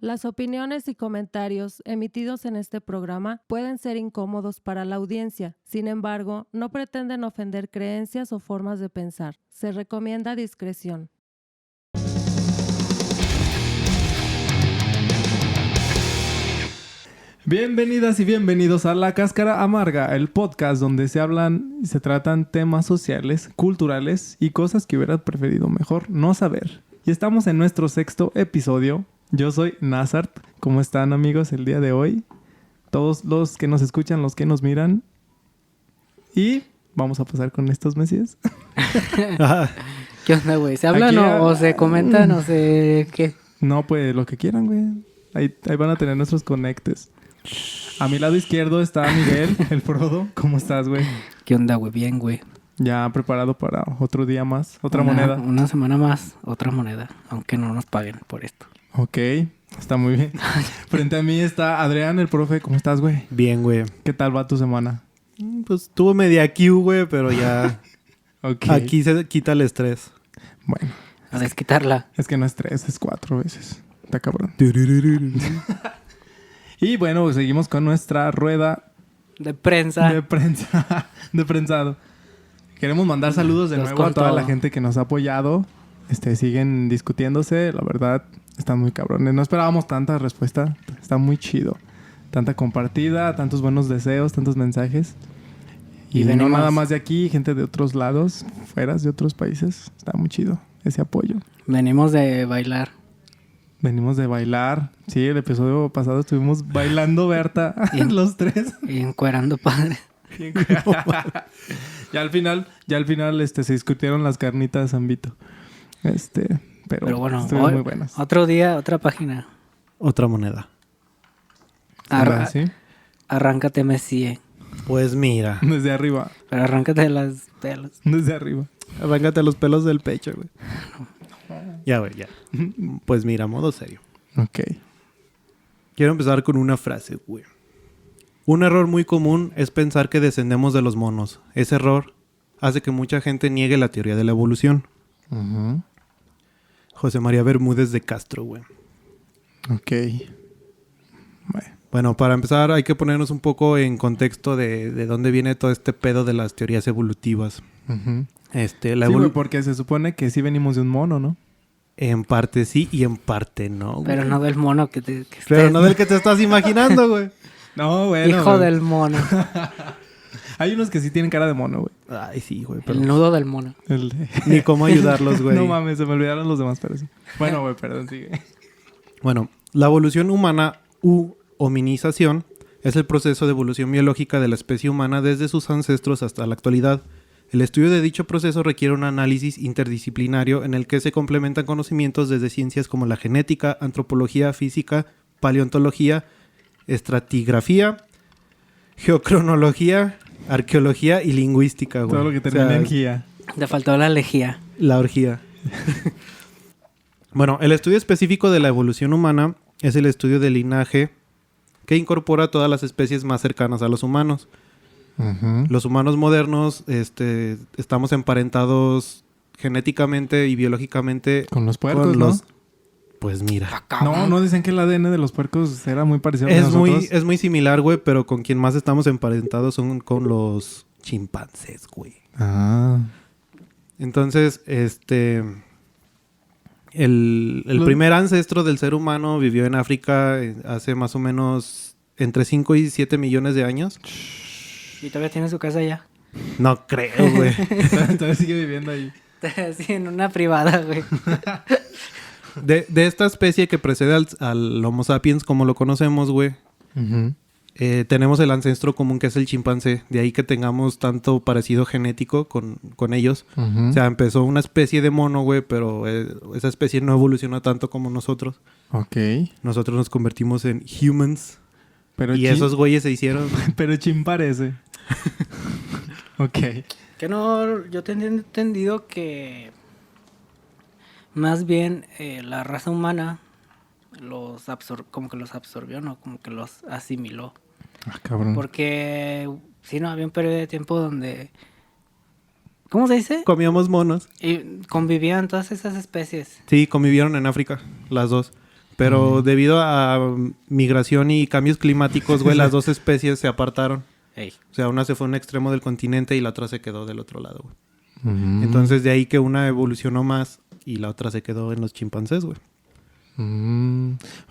Las opiniones y comentarios emitidos en este programa pueden ser incómodos para la audiencia. Sin embargo, no pretenden ofender creencias o formas de pensar. Se recomienda discreción. Bienvenidas y bienvenidos a La Cáscara Amarga, el podcast donde se hablan y se tratan temas sociales, culturales y cosas que hubieras preferido mejor no saber. Y estamos en nuestro 6º episodio. Yo soy Nazart. ¿Cómo están, amigos, el día de hoy? Todos los que nos escuchan, los que nos miran. Y vamos a pasar con estos meses. ¿Qué onda, güey? ¿Se hablan o se comentan o se qué? No, pues lo que quieran, güey. Ahí van a tener nuestros conectes. A mi lado izquierdo está Miguel, el Frodo. ¿Cómo estás, güey? ¿Qué onda, güey? Bien, güey. Ya preparado para otro día más, otra moneda. Una semana más, otra moneda. Aunque no nos paguen por esto. Ok, está muy bien. Frente a mí está Adrián, el profe. ¿Cómo estás, güey? Bien, güey. ¿Qué tal va tu semana? Pues tuvo media Q, güey, pero ya Okay. Aquí se quita el estrés. Bueno. A desquitarla. Es que no es 3, es 4 veces. Está cabrón. Y bueno, pues seguimos con nuestra rueda de prensa. De prensado. Queremos mandar saludos de nuevo a toda la gente que nos ha apoyado. Siguen discutiéndose. La verdad, están muy cabrones. No esperábamos tanta respuesta. Está muy chido. Tanta compartida, tantos buenos deseos, tantos mensajes. Y no nada más de aquí, gente de otros lados, fuera de otros países. Está muy chido ese apoyo. Venimos de bailar. Sí, el episodio pasado estuvimos bailando, Berta, los tres. Y encuerando padre. Ya al final, se discutieron las carnitas de Zambito. Pero bueno, estuvieron muy buenas. Otro día, otra página. Otra moneda. ¿Sí? Arráncate, Messi. Pues mira. Desde arriba. Pero arráncate las pelos. Desde arriba. Arráncate los pelos del pecho, güey. Ya, güey, ya. Pues mira, modo serio. Ok. Quiero empezar con una frase, güey. Un error muy común es pensar que descendemos de los monos. Ese error hace que mucha gente niegue la teoría de la evolución. Uh-huh. José María Bermúdez de Castro, güey. Ok. Bueno, para empezar hay que ponernos un poco en contexto de dónde viene todo este pedo de las teorías evolutivas. Uh-huh. Sí, porque se supone que sí venimos de un mono, ¿no? En parte sí y en parte no, güey. Pero no del mono Pero no del que te estás imaginando, güey. No, bueno. Hijo del mono. Hay unos que sí tienen cara de mono, güey. Ay, sí, güey. El nudo del mono. Ni cómo ayudarlos, güey. No mames, se me olvidaron los demás, pero sí. Bueno, güey, perdón, sigue. Bueno, la evolución humana u hominización es el proceso de evolución biológica de la especie humana desde sus ancestros hasta la actualidad. El estudio de dicho proceso requiere un análisis interdisciplinario en el que se complementan conocimientos desde ciencias como la genética, antropología, física, paleontología, estratigrafía, geocronología, arqueología y lingüística, güey. Todo lo que termina en guía. Te faltó la lejía. La orgía. Bueno, el estudio específico de la evolución humana es el estudio del linaje que incorpora todas las especies más cercanas a los humanos. Uh-huh. Los humanos modernos estamos emparentados genéticamente y biológicamente con los puercos, ¿no? Pues mira. No dicen que el ADN de los puercos era muy parecido a nosotros. Es muy similar, güey, pero con quien más estamos emparentados son con los chimpancés, güey. Ah. Entonces, el primer ancestro del ser humano vivió en África hace más o menos entre 5 y 7 millones de años. ¿Y todavía tiene su casa allá? No creo, güey. Todavía sigue viviendo ahí. Sí, en una privada, güey. De esta especie que precede al Homo sapiens, como lo conocemos, güey, uh-huh, tenemos el ancestro común que es el chimpancé. De ahí que tengamos tanto parecido genético con ellos. uh-huh. O sea, empezó una especie de mono, güey, pero esa especie no evolucionó tanto como nosotros. Ok. Nosotros nos convertimos en humans. Pero y esos güeyes se hicieron... Pero chim parece. Ok. Que no... Yo tenía entendido que... Más bien la raza humana como que los absorbió, ¿no? Como que los asimiló. Ah, cabrón. Porque... Sí, no, había un periodo de tiempo donde... ¿Cómo se dice? Comíamos monos. Y convivían todas esas especies. Sí, convivieron en África, las dos. Pero debido a migración y cambios climáticos, güey, las dos especies se apartaron. Ey. O sea, una se fue a un extremo del continente y la otra se quedó del otro lado, güey. Mm. Entonces, de ahí que una evolucionó más y la otra se quedó en los chimpancés, güey.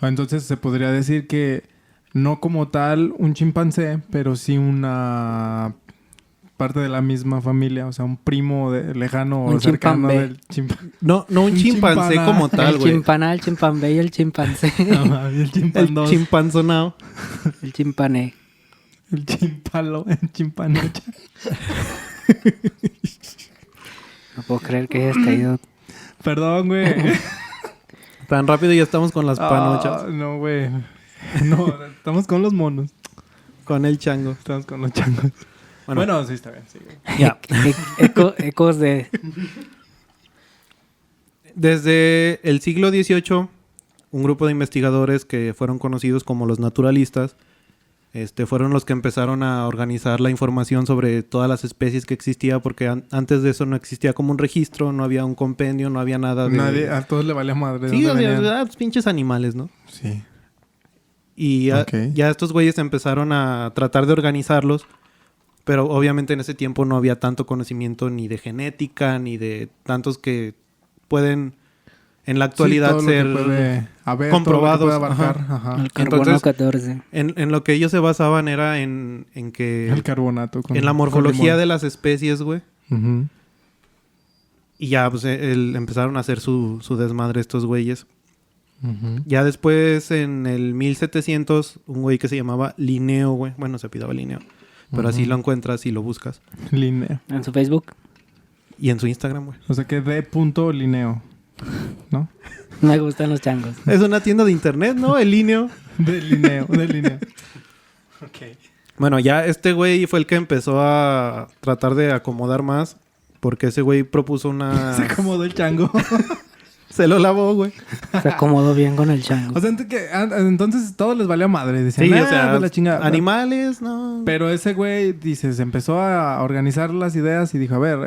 Entonces se podría decir que no como tal un chimpancé, pero sí una parte de la misma familia, o sea, un primo lejano o Un cercano chimpambé. del chimpancé. No un Un chimpancé chimpaná. como tal, El güey. chimpaná, el chimpambé y el chimpancé. El El chimpandos. chimpanzonao. El chimpané. El chimpalo, el chimpanocha. No puedo creer que hayas caído. Perdón, güey. Tan rápido ya estamos con las panochas. No, güey. No, estamos con los monos. Con el chango. Estamos con los changos. Bueno, sí, está bien. Sí, güey. Ya. Ecos de... Desde el siglo XVIII, un grupo de investigadores que fueron conocidos como los naturalistas, fueron los que empezaron a organizar la información sobre todas las especies que existía, porque antes de eso no existía como un registro, no había un compendio, no había nada de... Nadie, a todos le valía madre. ¿De Sí, dónde o sea, venían? pues, pinches animales, ¿no? Sí. Y ya, Ok. ya estos güeyes empezaron a tratar de organizarlos, pero obviamente en ese tiempo no había tanto conocimiento ni de genética, ni de tantos que pueden en la actualidad Sí, todo lo que ser puede haber, comprobados. todo lo que puede abarcar. Ajá. Ajá. El carbono Entonces, 14. En lo que ellos se basaban era en que... El carbonato. en la morfología de las especies, güey. de... Y ya, pues, empezaron a hacer su desmadre estos güeyes. Ya después, en el 1700, un güey que se llamaba Linneo, güey. Bueno, se apellidaba Linneo. Pero así lo encuentras y lo buscas. Lineo. En su Facebook. Y en su Instagram, güey. O sea que D.Lineo. ¿No? Me gustan los changos. Es una tienda de internet, ¿no? El Linneo. De Lineo. Ok. Bueno, ya este güey fue el que empezó a tratar de acomodar más. Porque ese güey propuso una... Se acomodó el chango. Se lo lavó, güey. Se acomodó bien con el chango. O sea, entonces todo les valía madre. Decían, Sí, o "Ah, sea, pues la chingada". animales, ¿no? Pero ese güey, dice, se empezó a organizar las ideas y dijo, a ver,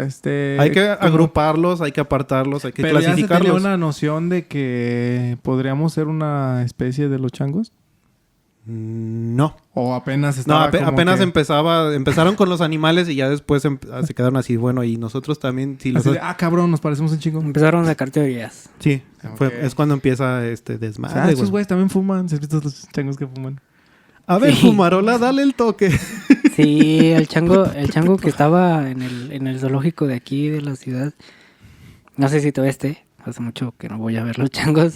Hay que ¿cómo? agruparlos, hay que apartarlos, hay que Pero ya se tenía clasificarlos. una noción de que podríamos ser una especie de los changos. No. O apenas No, estaba como apenas que- empezaron con los animales y ya después se quedaron así, bueno, y nosotros también, si los... así de, cabrón, nos parecemos un chingo. Empezaron a sacar teorías. Sí, Ok. es cuando empieza este O sea, desmadre, estos güey. güeyes también fuman. ¿Se has visto los changos que fuman? A ver, Sí. fumarola, dale el toque. Sí, el chango que estaba en el zoológico de aquí, de la ciudad. No sé si todavía esté. Hace mucho que no voy a ver los changos.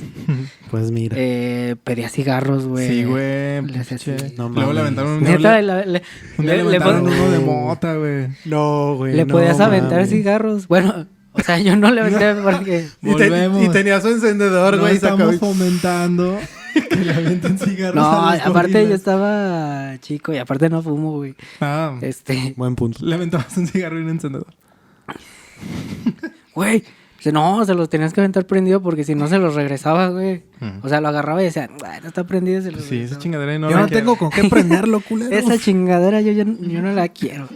Pues mira. Pedía cigarros, güey. Sí, güey. Le hacía pinche. así. No Luego mames. le aventaron un Neta, día le le aventaron uno de mota, güey. No, güey. le no podías aventar mames. cigarros. Bueno, o sea, yo no le aventé porque... Volvemos. Y tenía su encendedor, No güey. y estamos sacaba- fomentando que le avienten cigarros No, a los aparte yo gorilas. estaba chico y aparte no fumo, güey. Ah, Buen punto. le aventabas un cigarro y un encendedor. Güey, no, se los tenías que aventar prendido porque si no se los regresaba, güey. O sea, lo agarraba y decía, "Ay, no está prendido", se los Sí, esa regresaba. chingadera no Yo la no quiero. tengo con qué prenderlo, culero. Esa chingadera yo no la quiero.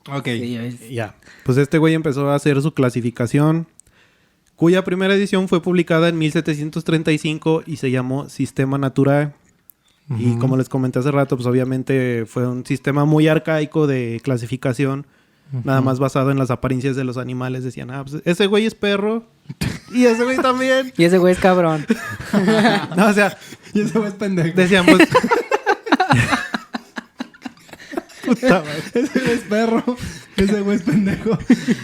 Ok. Sí, Ya. Pues este güey empezó a hacer su clasificación, cuya primera edición fue publicada en 1735 y se llamó Sistema Naturae. Y como les comenté hace rato, pues obviamente fue un sistema muy arcaico de clasificación, nada más basado en las apariencias de los animales. Decían, pues ese güey es perro y ese güey también. Y ese güey es cabrón. No, o sea, Y ese güey es pendejo. decían, pues... Puta madre. Ese güey es perro. Ese güey es pendejo.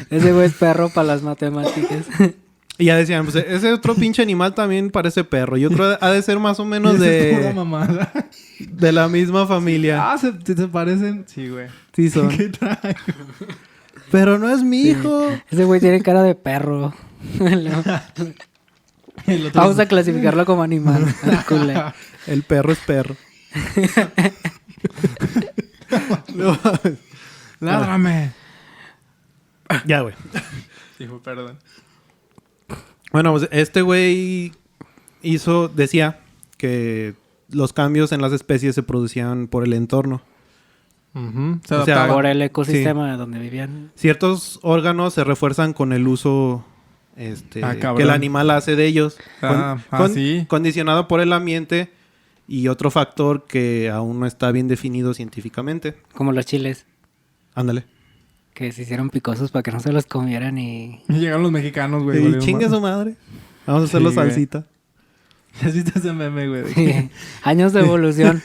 Ese güey es perro para las matemáticas. Y ya decían, pues ese otro pinche animal también parece perro. Y otro ha de ser más o Y menos ese es pura de, mamada. de la misma familia. ¿Se parecen? Sí, güey. Sí son. ¿Qué trae? Pero no es mi hijo. Ese güey tiene cara de perro. El otro Vamos a clasificarlo como animal. Al culé. El perro es perro. No, ¡Ládrame! ya, güey. Dijo, perdón. Bueno, pues este güey decía que los cambios en las especies se producían por el entorno. Se O sea, adaptaba. Por el ecosistema donde vivían. Ciertos órganos se refuerzan con el uso cabrón. que el animal hace de ellos. Sí. Condicionado por el ambiente y otro factor que aún no está bien definido científicamente. Como los chiles, Ándale. que se hicieron picosos para que no se los comieran y... Y llegaron los mexicanos, güey. Y valieron chingue madre. su madre. Vamos a hacerlo Sí, güey. salsita. ¿Has visto ese meme, güey? Años de evolución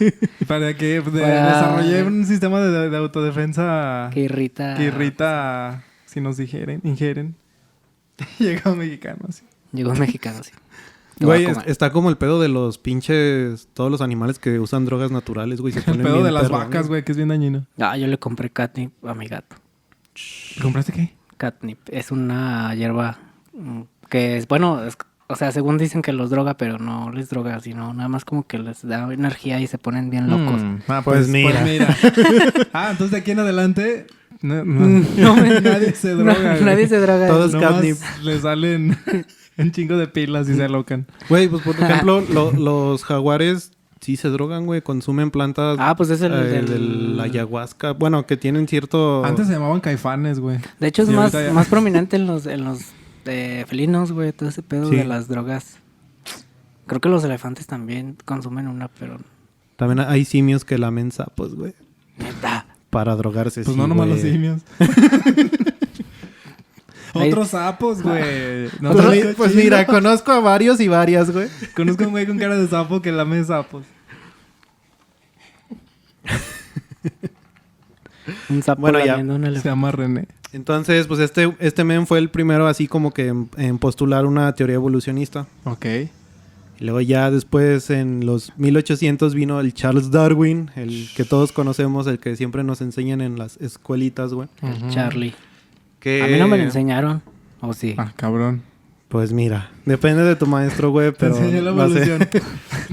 ¿Para qué? Para- Desarrollé un sistema de autodefensa que irrita... que irrita si nos ingeren. Llega un mexicano, así. Llegó un mexicano, sí. Te voy Güey, a comer. está como el pedo de los pinches... Todos los animales que usan drogas naturales, güey. Se El ponen pedo bien de las perrones. vacas, güey, que es bien dañino. Yo le compré catnip a mi gato. ¿Compraste qué? Catnip es una hierba que es, bueno, o sea, según dicen que los droga, pero no les droga, sino nada más como que les da energía y se ponen bien locos. Pues mira. Entonces de aquí en adelante No, nadie se droga. güey. nadie se droga. Todos- Nomás catnip. le salen un chingo de pilas y se alocan. Güey, pues por ejemplo, los jaguares sí se drogan, güey. Consumen plantas Pues es el de del... la ayahuasca. Bueno, que tienen cierto... Antes se llamaban caifanes, güey. De hecho es Y más, ahorita ya- más prominente en los felinos, güey, todo ese pedo Sí. de las drogas. Creo que los elefantes también consumen una, pero También hay simios que lamen sapos, güey. neta. Para drogarse, Pues sí, no nomás güey. los simios. Ahí- Otros sapos, güey. No, Pues, no, pues cochino. mira, conozco a varios y varias, güey. Conozco a un güey con cara de sapo que lame sapos. Un sapo Bueno, ya. lamiendo un Se elefante. llama René. Entonces, pues este men fue el primero así como que en postular una teoría evolucionista. Ok. Y luego ya después en los 1800 vino el Charles Darwin, el que todos conocemos, el que siempre nos enseñan en las escuelitas, güey. El Charlie. Que, A mí no me lo enseñaron. ¿O sí? Ah, cabrón. Pues mira, depende de tu maestro, güey, Te pero enseñó la no sé, evolución.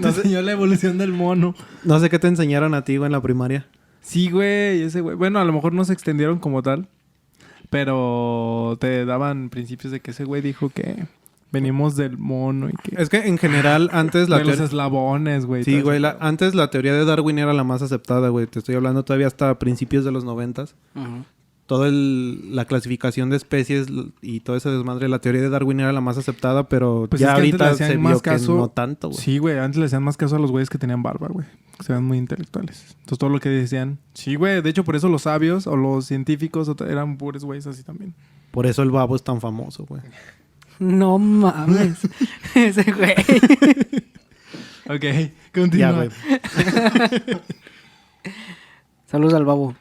Te enseñó la evolución del mono. no sé qué te enseñaron a ti, güey, en la primaria. Sí, güey, ese güey. Bueno, a lo mejor no se extendieron como tal, pero te daban principios de que ese güey dijo que venimos del mono y que... Es que en general antes la de los teoría... eslabones, güey. Sí, todo güey, ese pedo. antes la teoría de Darwin era la más aceptada, güey. Te estoy hablando todavía hasta principios de los 90s. Ujú. Toda la clasificación de especies y todo ese desmadre, la teoría de Darwin era la más aceptada, pero Pues ya es que antes le ahorita hacían se más vio caso- que no tanto, güey. Sí, güey, antes le hacían más caso a los güeyes que tenían barba, güey. Que se vean muy intelectuales. Entonces todo lo que decían... Sí, güey, de hecho por eso los sabios o los científicos eran puros güeyes así también. Por eso el babo es tan famoso, güey. No mames. Ese güey. Ok, Ya, continúa. güey. Saludos al babo.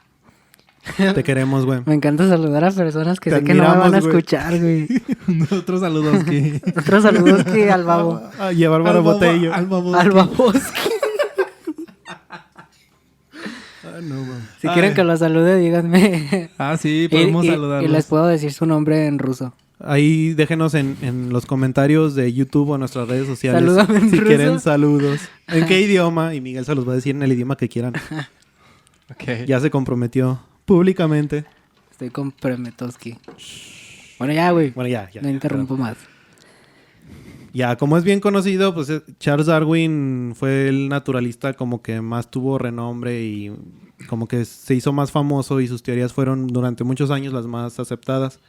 Te queremos, güey. Me encanta saludar a personas que Te sé que no me van a admiramos, güey. escuchar, güey. Otros saludos que... Otros saludos que al babo. Y a Bárbara Botello. Al babo. Al baboski. Ah, no, güey. Si quieren que lo salude, díganme. Ah, sí, podemos y saludarlos. les puedo decir su nombre en ruso. Ahí déjenos en los comentarios de YouTube o nuestras redes sociales Salúdame en si ruso. quieren saludos. ¿En qué idioma? Y Miguel se los va a decir en el idioma que quieran. Ok. Ya se comprometió públicamente. Estoy con Premetowski. Bueno, ya, güey. Bueno, ya. No interrumpo más. Ya, como es bien conocido, pues Charles Darwin fue el naturalista como que más tuvo renombre y como que se hizo más famoso y sus teorías fueron durante muchos años las más aceptadas.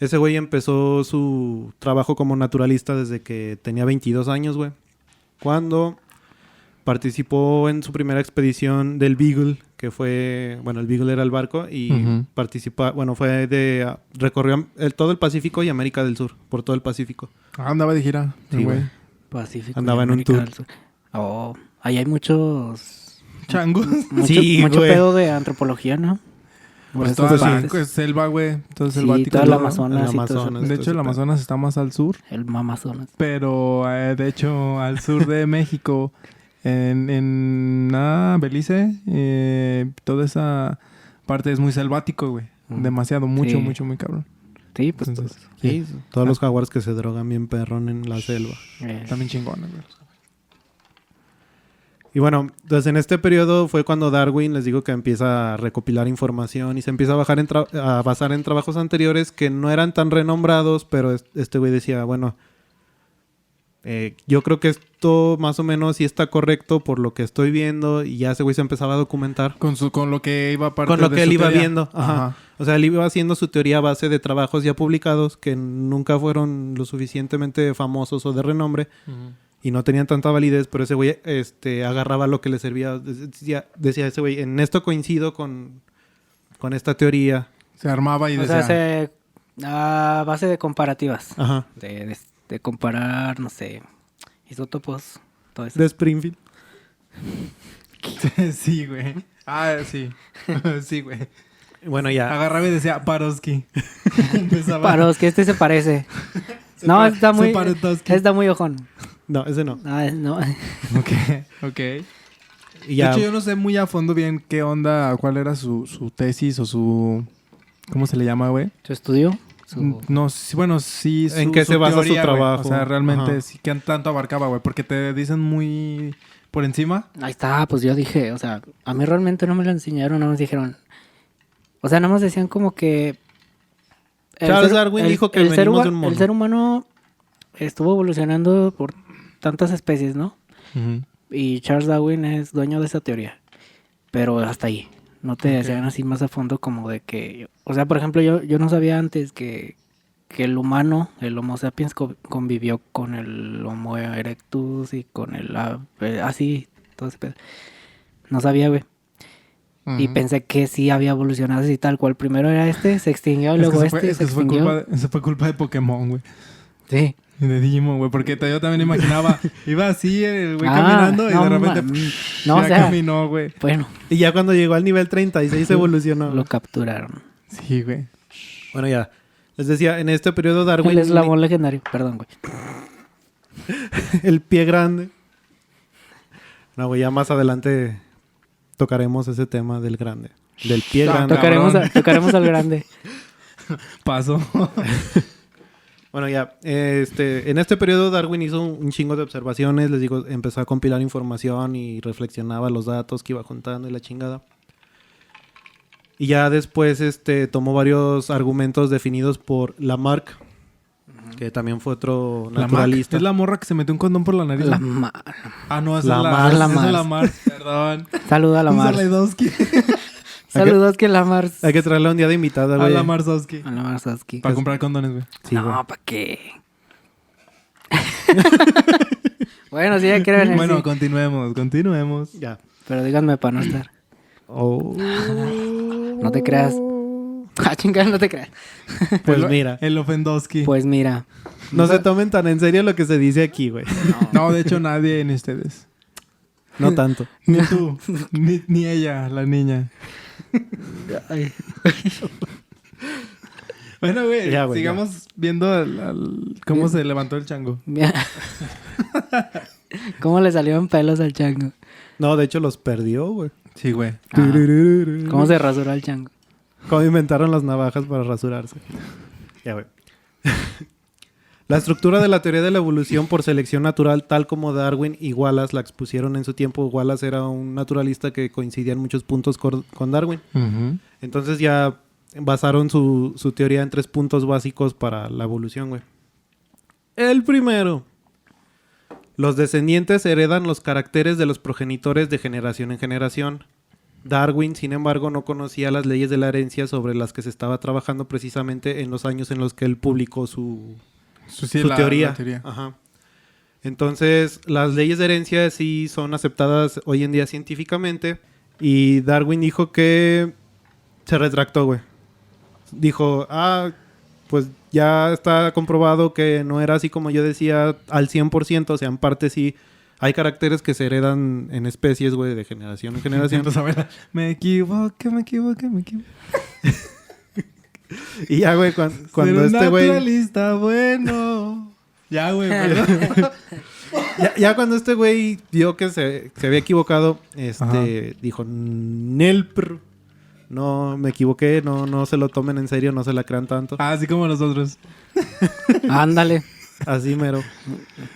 Ese güey empezó su trabajo como naturalista desde que tenía 22 años, güey. Cuando participó en su primera expedición del Beagle, que fue... Bueno, el Beagle era el barco y Ujú. recorrió todo el Pacífico y América del Sur, por todo el Pacífico. Ah, andaba de gira. Sí, el güey. Pacífico. Andaba y en un América tour. del Sur. Oh, ahí hay muchos... Changos. Mucho güey. pedo de antropología, ¿no? Por Pues esas toda la partes. es selva, güey. Todo es Sí, selvático. toda la ¿no? Amazonas. El y todo eso. Amazonas. De hecho, el Amazonas está más al sur. El Amazonas. Pero, de hecho, al sur de México, en Belice, toda esa parte es muy selvático, güey. Mm. Demasiado, mucho, Sí. muy cabrón. Sí, pues... Entonces, Sí, todos los jaguares que se drogan bien perrón en la selva. también chingones, güey. Y bueno, entonces en este periodo fue cuando Darwin, les digo que empieza a recopilar información y se empieza a basar en trabajos anteriores que no eran tan renombrados, pero este güey decía, bueno, yo creo que esto más o menos sí está correcto por lo que estoy viendo y ya ese güey se empezaba a documentar. Con lo que iba aparte Con lo de que su él iba teoría. viendo. Ajá. O sea, él iba haciendo su teoría a base de trabajos ya publicados que nunca fueron lo suficientemente famosos o de renombre y no tenían tanta validez, pero ese güey agarraba lo que le servía. Decía ese güey, en esto coincido con esta teoría. Se armaba y O decía... sea, a base de comparativas. Ajá. De comparar, no sé, isótopos, todo eso. De Springfield. Sí, güey. Ah, sí. Sí, güey. Bueno, ya. Agarraba y decía Paroski. Empezaba... Paros, que se parece. No, está muy Separatowski. está muy ojón. No, ese no. No. Ok. Y ya. De hecho, yo no sé muy a fondo bien qué onda, cuál era su tesis o su... ¿Cómo se le llama, güey? ¿Su estudio? No, sí, bueno, sí. ¿En qué se basa su teoría, güey. trabajo? O sea, realmente Ajá. sí, ¿qué tanto abarcaba, güey? Porque te dicen muy por encima. Ahí está, pues yo dije, o sea, a mí realmente no me lo enseñaron, no me dijeron. O sea, nada más decían como que... Charles Darwin dijo que venimos de un mono. El ser humano estuvo evolucionando por tantas especies, ¿no? Y Charles Darwin es dueño de esa teoría. Pero hasta ahí. No te decían así más a fondo como de que... O sea, por ejemplo, yo no sabía antes que el humano, el Homo sapiens, convivió con el Homo erectus y con el... así, todo ese pedo. No sabía, güey. Y pensé que sí había evolucionado así tal cual. Primero era se extinguió, luego se extinguió. Eso fue culpa de Pokémon, güey. Sí. Y de Digimon, güey. Porque yo también imaginaba... Iba así el güey Ah, caminando y no, de repente... no, ya o sea, caminó, güey. Bueno, Y ya cuando llegó al nivel 36 evolucionó. lo capturaron. Sí, güey. Bueno, ya. Les decía, en este periodo Darwin... El eslabón legendario. Perdón, güey. El pie grande. No, güey, ya más adelante tocaremos ese tema del grande. Del pie Ah, grande. Tocaremos al grande. Paso. Bueno, ya. En este periodo Darwin hizo un chingo de observaciones. Les digo, empezó a compilar información y reflexionaba los datos que iba juntando y la chingada. Y ya después tomó varios argumentos definidos por Lamarck, que también fue otro naturalista. ¿Es la morra que se metió un condón por la nariz? Ah, no, esa Lamar. es la Lamar. Perdón. Saluda a la Un Mars. Saledowski. Saludos que la Mars. Hay que traerle un día de invitada, A güey. la Marsowski. A la Marsowski. Para comprar condones, güey. Sí, güey. No, ¿para qué? Bueno, sí, ya quiero venir. Bueno, Sí. continuemos. Ya. Pero díganme para no estar. Oh. No te creas. Ah, chingada, no te creas. Pues mira. El Ofendowski. Pues mira. No se tomen tan en serio lo que se dice aquí, güey. No, de hecho nadie ni ustedes. No tanto. Ni tú. ni ella, la niña. Ay. Bueno, güey, Ya, güey, sigamos viendo cómo se levantó el chango. Mira. ¿Cómo le salieron pelos al chango? No, de hecho los perdió, güey. Sí, güey. ¿Cómo se rasuró al chango? Cómo inventaron las navajas para rasurarse. Ya, güey. La estructura de la teoría de la evolución por selección natural, tal como Darwin y Wallace la expusieron en su tiempo. Wallace era un naturalista que coincidía en muchos puntos con Darwin. Entonces ya basaron su teoría en 3 puntos básicos para la evolución, güey. El primero. Los descendientes heredan los caracteres de los progenitores de generación en generación. Darwin, sin embargo, no conocía las leyes de la herencia sobre las que se estaba trabajando precisamente en los años en los que él publicó su teoría. La teoría. Ajá. Entonces, las leyes de herencia sí son aceptadas hoy en día científicamente. Y Darwin dijo que se retractó, güey. Dijo, pues ya está comprobado que no era así como yo decía al 100%. O sea, en parte sí hay caracteres que se heredan en especies, güey, de generación en generación. Entonces, a ver, me equivoqué. Y ya, güey, cuando Ser este güey... naturalista, bueno. Ya, güey, perdón. Ya cuando este güey vio que se había equivocado, dijo, Nelpr, no me equivoqué, no se lo tomen en serio, no se la crean tanto. Así como nosotros. Ándale. Así mero.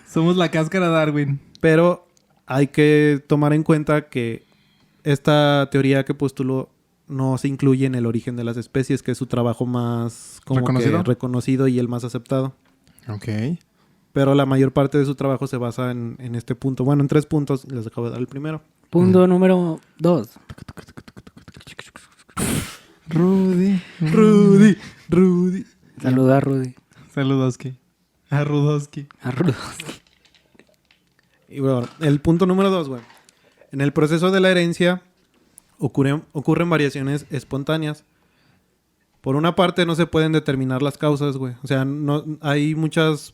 Somos la cáscara Darwin. Pero hay que tomar en cuenta que esta teoría que postuló no se incluye en el origen de las especies, que es su trabajo más como ¿Reconocido? que reconocido y el más aceptado. Ok. Pero la mayor parte de su trabajo se basa en este punto. Bueno, en 3 puntos. Les acabo de dar el primero. Punto número 2. Rudy. Rudy. Saluda a Rudy. Saludoski. A Rudowski. A Rudowski. Y bueno, el punto número 2, güey. En el proceso de la herencia ocurren variaciones espontáneas. Por una parte, no se pueden determinar las causas, güey. O sea, no, hay muchas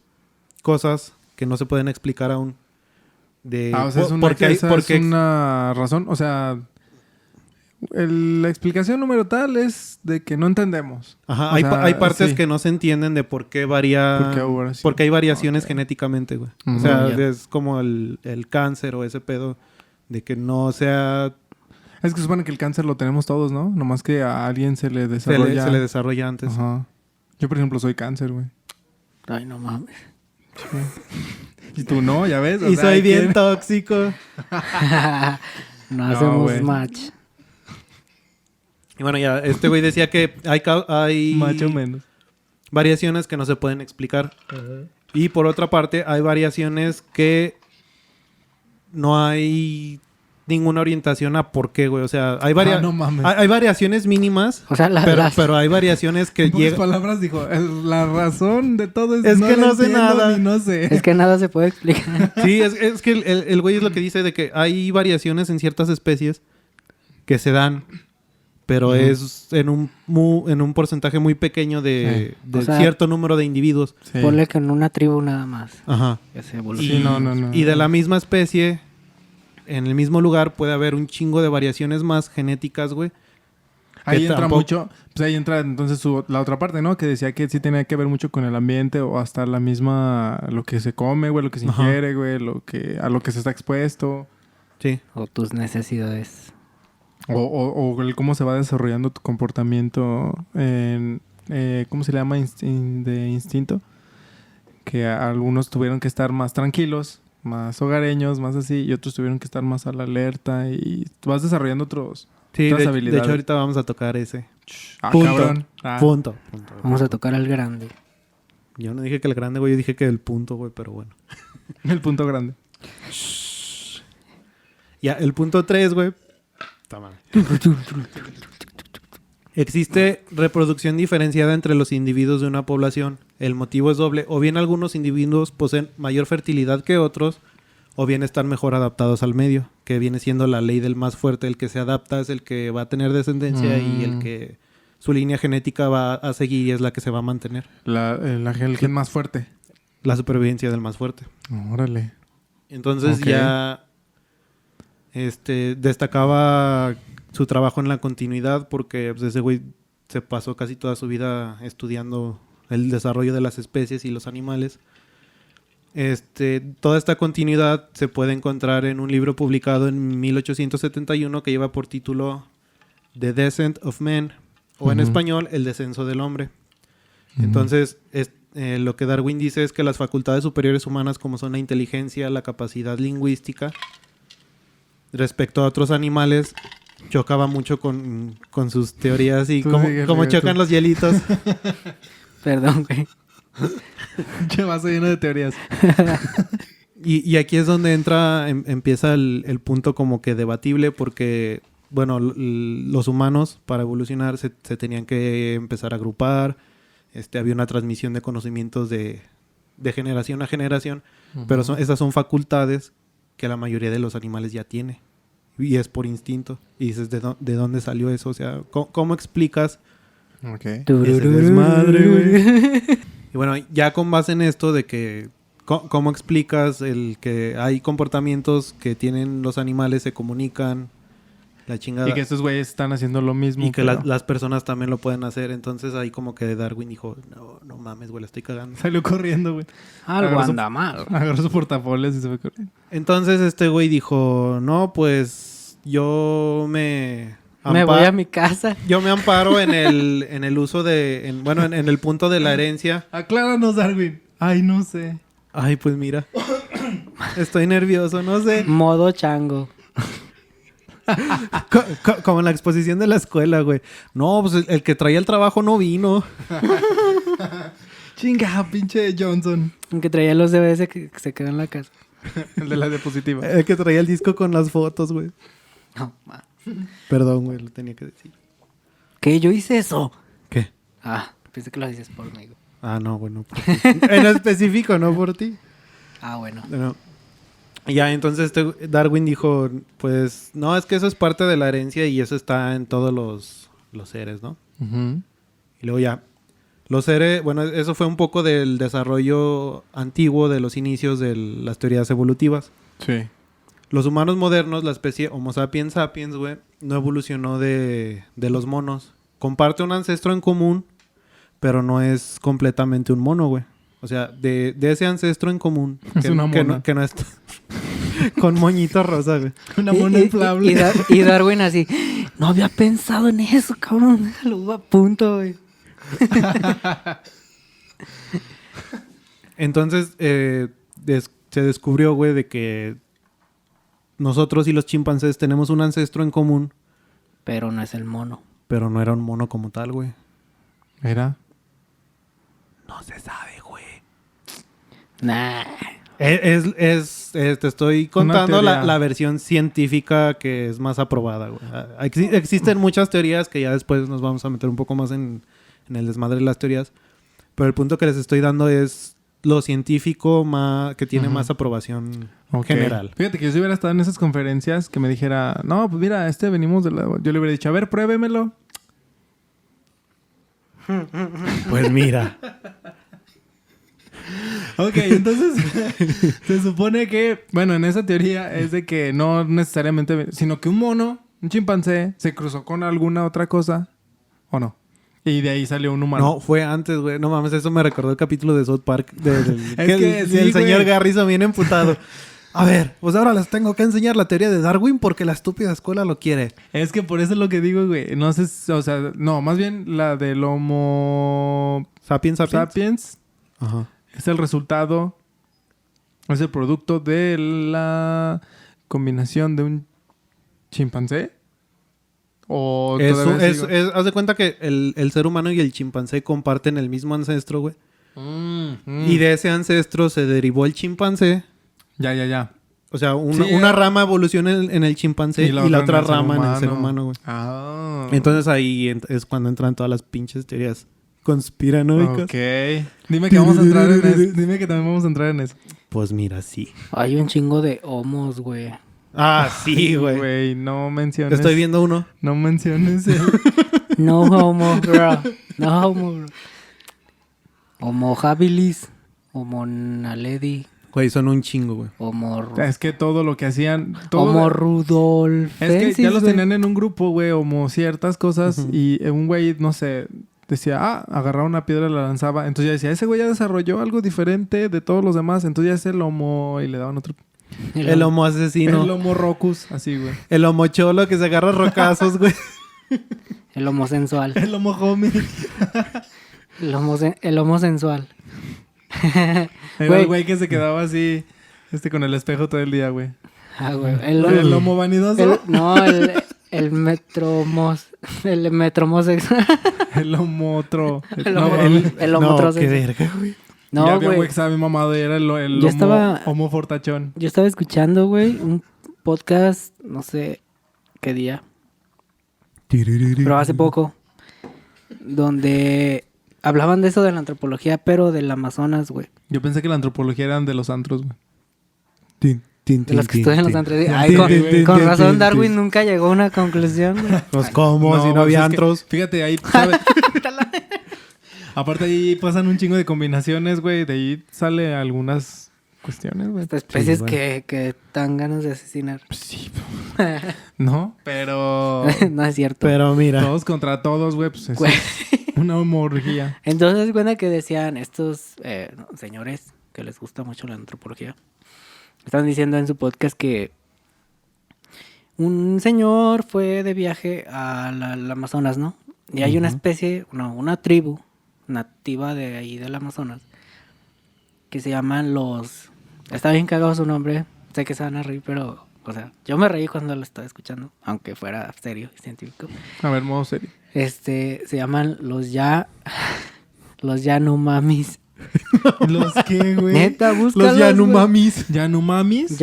cosas que no se pueden explicar aún. O sea, es una razón. O sea, la explicación número tal es de que no entendemos. Ajá, O sea, hay partes sí. que no se entienden de por qué varía... Porque hay variaciones genéticamente, güey. O sea, es como el cáncer o ese pedo de que no sea... Es que se supone que el cáncer lo tenemos todos, ¿no? Nomás que a alguien se le desarrolla... Se le desarrolla antes. Ajá. Yo, por ejemplo, soy cáncer, güey. Ay, no mames. Y tú no, ya ves. O Y sea, soy bien ¿quién? tóxico. No hacemos güey. match. Y bueno, ya, este güey decía que hay Más o menos. variaciones que no se pueden explicar. Y por otra parte, hay variaciones que no hay ninguna orientación a por qué, güey. O sea, hay, no mames. hay variaciones mínimas, O sea, pero hay variaciones que En pocas llegan... palabras dijo, la razón de todo Es que lo no sé entiendo nada. ni no sé. es que nada se puede explicar. Sí, es que el güey es lo que dice de que hay variaciones en ciertas especies que se dan, pero es en un porcentaje muy pequeño de O sea, cierto número de individuos. Sí. Ponle que en una tribu nada más. Ajá. Que se Y, evoluciona. no. y de la misma especie, en el mismo lugar, puede haber un chingo de variaciones más genéticas, güey. Ahí que entra tampoco- mucho, pues ahí entra entonces la otra parte, ¿no? Que decía que sí tenía que ver mucho con el ambiente o hasta la misma, lo que se come, güey, lo que se Ajá. ingiere, güey, a lo que se está expuesto. Sí. O tus necesidades. O el cómo se va desarrollando tu comportamiento en, ¿cómo se le llama? De instinto. Que algunos tuvieron que estar más tranquilos, más hogareños, más así, y otros tuvieron que estar más a la alerta y vas desarrollando otras Sí, de habilidades. hecho ahorita vamos a tocar ese. Punto. Punto. Ah, Punto. Vamos a tocar al grande. Yo no dije que el grande, güey, yo dije que el punto, güey, pero bueno. el punto grande. Ya, el punto 3, güey. Está mal. Existe reproducción diferenciada entre los individuos de una población. El motivo es doble. O bien algunos individuos poseen mayor fertilidad que otros, o bien están mejor adaptados al medio, que viene siendo la ley del más fuerte. El que se adapta es el que va a tener descendencia y el que su línea genética va a seguir y es la que se va a mantener. El gen más fuerte. La supervivencia del más fuerte. Órale. Entonces Ok. ya destacaba su trabajo en la continuidad porque pues, ese güey se pasó casi toda su vida estudiando el desarrollo de las especies y los animales. Toda esta continuidad se puede encontrar en un libro publicado en 1871 que lleva por título The Descent of Man, o en Ujú. español, El descenso del hombre. Ujú. Entonces, lo que Darwin dice es que las facultades superiores humanas, como son la inteligencia, la capacidad lingüística, respecto a otros animales, chocaba mucho con sus teorías y Tú cómo síguele, chocan tú. los hielitos. Perdón, güey. Che, vaso lleno de teorías. Y aquí es donde empieza el punto como que debatible porque, bueno, los humanos para evolucionar se tenían que empezar a agrupar. Había una transmisión de conocimientos de generación a generación, pero esas son facultades que la mayoría de los animales ya tiene. Y es por instinto. Y dices, ¿de dónde salió eso? O sea, ¿cómo explicas Ok. ese desmadre, güey? Y bueno, ya con base en esto de que... ¿Cómo explicas el que hay comportamientos que tienen los animales, se comunican, la chingada? Y que estos güeyes están haciendo lo mismo. Y que pero las personas también lo pueden hacer. Entonces ahí como que Darwin dijo, no mames, güey, la estoy cagando. Salió corriendo, güey. Algo Agarró su- anda mal. Agarró su portafolio y se fue corriendo. Entonces este güey dijo, no, pues yo Me voy a mi casa. Yo me amparo en el uso en el punto de la herencia. Acláranos, Darwin. Ay, no sé. Ay, pues mira. Estoy nervioso, no sé. Modo chango. Como en la exposición de la escuela, güey. No, pues el que traía el trabajo no vino. Chinga, pinche Johnson. Que traía los DVDs que se quedó en la casa. El de la diapositiva. El que traía el disco con las fotos, güey. No, ma. Perdón, güey, lo tenía que decir. ¿Qué? ¿Yo hice eso? ¿Qué? Ah, pensé que lo dices por mí. Ah, no, bueno. En específico, no por ti. Ah, bueno. Bueno, ya, entonces Darwin dijo, pues, no, es que eso es parte de la herencia y eso está en todos los seres, ¿no? Ujú. Y luego ya, los seres, bueno, eso fue un poco del desarrollo antiguo de los inicios de las teorías evolutivas. Sí. Los humanos modernos, la especie Homo sapiens sapiens, güey, no evolucionó de los monos. Comparte un ancestro en común, pero no es completamente un mono, güey. O sea, de ese ancestro en común. Es una mona. Que no está con moñito rosa, güey. Una mona inflable. Y Darwin así, no había pensado en eso, cabrón. Lo a punto, güey. Entonces, se descubrió, güey, de que nosotros y los chimpancés tenemos un ancestro en común, Pero no es el mono. pero no era un mono como tal, güey. Mira. No se sabe, güey. Nah. Te estoy contando teoría. la versión científica que es más aprobada, güey. Existen muchas teorías que ya después nos vamos a meter un poco más en el desmadre de las teorías. Pero el punto que les estoy dando es lo científico que tiene Ujú. más aprobación Ok. general. Fíjate que yo si hubiera estado en esas conferencias que me dijera, no, pues mira, venimos de la... Yo le hubiera dicho, a ver, pruébemelo. Pues mira. Ok, entonces se supone que, bueno, en esa teoría es de que no necesariamente, sino que un mono, un chimpancé, se cruzó con alguna otra cosa, ¿o no? Y de ahí salió un humano. No, fue antes, güey. No mames, eso me recordó el capítulo de South Park. que sí, el señor güey. Garrison viene emputado. A ver, pues ahora les tengo que enseñar la teoría de Darwin porque la estúpida escuela lo quiere. Es que por eso es lo que digo, güey. No sé, o sea, no, más bien la del Homo Sapiens, sapiens. sapiens Ajá. es el resultado, es el producto de la combinación de un chimpancé. O todavía sigo? Haz de cuenta que el ser humano y el chimpancé comparten el mismo ancestro, güey. Y de ese ancestro se derivó el chimpancé. Ya. O sea, Sí, una rama evoluciona en el chimpancé y la otra en el ser rama en el ser humano. humano, güey. Ah. Entonces ahí es cuando entran todas las pinches teorías conspiranoicas. Ok. Dime que vamos a entrar en eso. Dime que también vamos a entrar en eso. Pues mira, sí. Hay un chingo de homos, güey. Ah, sí, güey. Güey, no menciones. Estoy viendo uno. No menciones el... No homo, bro. No homo, bro. Homo habilis. Homo naledi. Güey, son un chingo, güey. Homo... Es que todo lo que hacían... Todo Homo rudolfensis, es que ya los güey. tenían en un grupo, güey, como ciertas cosas. Ujú. Y un güey, no sé, decía, agarraba una piedra y la lanzaba. Entonces ya decía, ese güey ya desarrolló algo diferente de todos los demás. Entonces ya es el homo... Y le daban otro... El homo asesino. El homo rocus, así, güey. El homo cholo que se agarra rocazos, güey. El homo sensual. El homo homie. El homo sensual. Era Güey. el güey que se quedaba así, con el espejo todo el día, güey. Ah, güey. El homo vanidoso. El metromosexual. El homo otro. El No, homo- el- el homo No, qué trosexual. verga, güey. ya No, había un güey güey. que estaba bien mamado y era el Yo homo, estaba- homo fortachón. Yo estaba escuchando, güey, un podcast, no sé qué día, pero hace poco, donde hablaban de eso de la antropología, pero del Amazonas, güey. Yo pensé que la antropología eran de los antros, güey. De los que estudian los antros. Ay, tin, con, tin, tin, con tin, razón tin, Darwin tin. nunca llegó a una conclusión, güey. Pues cómo, si no pues había es que, antros. fíjate, ahí, ¿sabes? Aparte ahí pasan un chingo de combinaciones, güey. De ahí sale algunas cuestiones, güey. Hasta especies Sí, güey. que dan ganas de asesinar. Sí, no, pero... No es cierto. Pero mira. Todos contra todos, güey, pues es Güey. una homorgía. Entonces, se cuenta que decían estos señores que les gusta mucho la antropología. Están diciendo en su podcast que un señor fue de viaje al Amazonas, ¿no? Y hay una Ujú. especie, una tribu nativa de ahí del Amazonas que se llaman los... Está bien cagado su nombre. Sé que se van a reír, pero... O sea, yo me reí cuando lo estaba escuchando, aunque fuera serio y científico. A ver, modo serio. Se llaman los Yanomamis. ¿Los qué, güey? Neta, búscalos, Los Yanomamis. ¿Yanomamis?